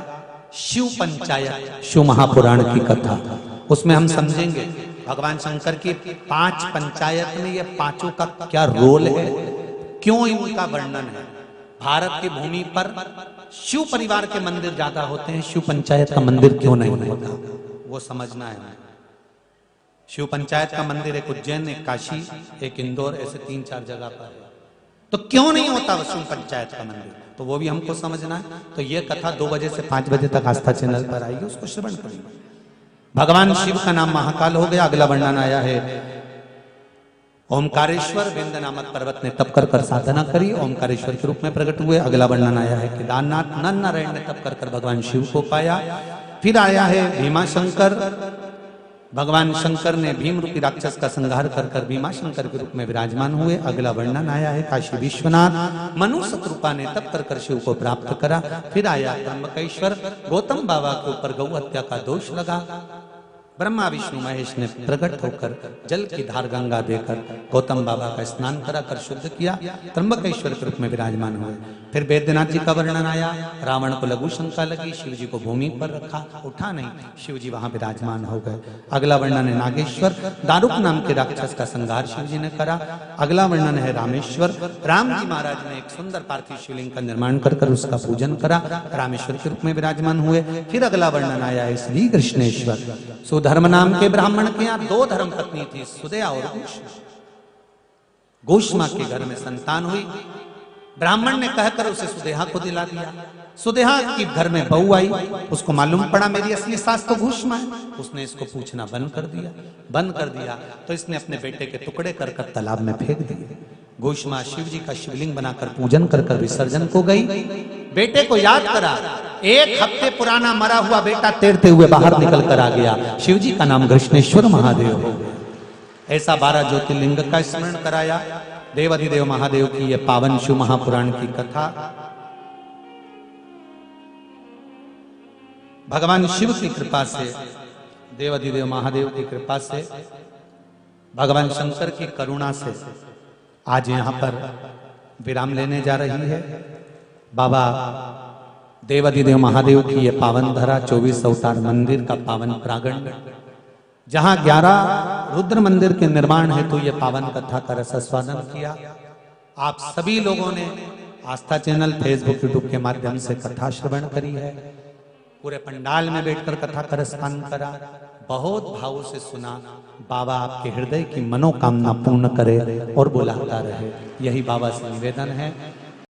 शिव पंचायत, शिव महापुराण की कथा। उसमें हम समझेंगे भगवान शंकर की 5 पंचायत में ये पांचों का क्या रोल है, क्यों इनका वर्णन है। भारत की भूमि पर शिव परिवार के मंदिर ज्यादा होते हैं, शिव पंचायत का मंदिर क्यों नहीं होता, वो समझना है। शिव पंचायत का मंदिर एक उज्जैन, एक काशी, एक इंदौर, ऐसे 3-4 जगह पर है। तो क्यों नहीं होता शिव पंचायत का मंदिर, तो वो भी हमको समझना है। तो ये कथा 2 बजे से 5 बजे तक आस्था चैनल पर आएगी, उसको श्रवण करेंगे। भगवान शिव का नाम महाकाल हो गया। अगला वर्णन आया है ओमकारेश्वर, विंध्य नामक पर्वत ने तप कर कर साधना करी, ओमकारेश्वर के रूप में प्रकट हुए। अगला वर्णन आया है केदारनाथ, नर नारायण ने तप कर कर भगवान शिव को पाया। फिर आया है भीमाशंकर, भगवान शंकर ने भीम रूपी राक्षस का संहार कर कर भीमाशंकर के रूप में विराजमान हुए। अगला वर्णन आया है काशी विश्वनाथ, मनु शत्रुपा ने तप कर कर शिव को प्राप्त करा। फिर आया त्र्यंबकेश्वर, गौतम बाबा के ऊपर गौ हत्या का दोष लगा। ब्रह्मा विष्णु महेश ने प्रकट होकर जल की धार गंगा देकर गौतम बाबा का स्नान कराकर शुद्ध किया, त्र्यंबकेश्वर के रूप में विराजमान हुए। फिर वैद्यनाथ जी का वर्णन आया। रावण को लघु शंका लगी, शिव जी को भूमि पर रखा, उठा नहीं, शिव जी वहां विराजमान हो गए। अगला वर्णन है नागेश्वर, दारुक नाम के राक्षस का संहार शिव जी ने करा। अगला वर्णन है रामेश्वर, राम जी महाराज ने एक सुंदर पार्थिव शिवलिंग का निर्माण कर कर उसका पूजन करा, रामेश्वर के रूप में विराजमान हुए। फिर अगला वर्णन आया है श्री कृष्णेश्वर, सुधर्म नाम के ब्राह्मण के यहाँ 2 धर्म पत्नी थी, सुदया और घोषमा। घोषमा के घर में संतान हुई, ब्राह्मण ने कहकर उसे सुदेहा को दिला दिया। सुदेहा की घर में बहू आई, उसको मालूम पड़ा मेरी असली सास तो घोषमा है, उसने इसको पूछना बंद कर दिया। तो इसने अपने बेटे के टुकड़े कर कर तालाब में फेंक दिए। घोषमा शिव जी का शिवलिंग बनाकर पूजन कर कर विसर्जन को गई। बेटे को याद करा, 1 हफ्ते पुराना मरा हुआ बेटा तैरते हुए बाहर निकल कर आ गया। शिव जी का नाम कृष्णेश्वर महादेव हो गया। ऐसा 12 ज्योतिर्लिंग का स्मरण कराया। देवाधिदेव महादेव की यह पावन शिव महापुराण की कथा भगवान शिव की कृपा से, देवाधिदेव महादेव की कृपा से, भगवान शंकर की करुणा से आज यहाँ पर विराम लेने जा रही है। बाबा देवाधिदेव महादेव की ये पावन धरा 24 अवतार मंदिर का पावन प्रांगण, जहां 11 रुद्र मंदिर के निर्माण हेतु ये पावन कथा का रसास्वादन किया। आप सभी लोगों ने आस्था चैनल, फेसबुक, यूट्यूब के माध्यम से कथा श्रवण करी है। पूरे पंडाल में बैठकर कथा का रसपान करा, बहुत भाव से सुना। बाबा आपके हृदय की मनोकामना पूर्ण करे और बुलाता रहे, यही बाबा से निवेदन है।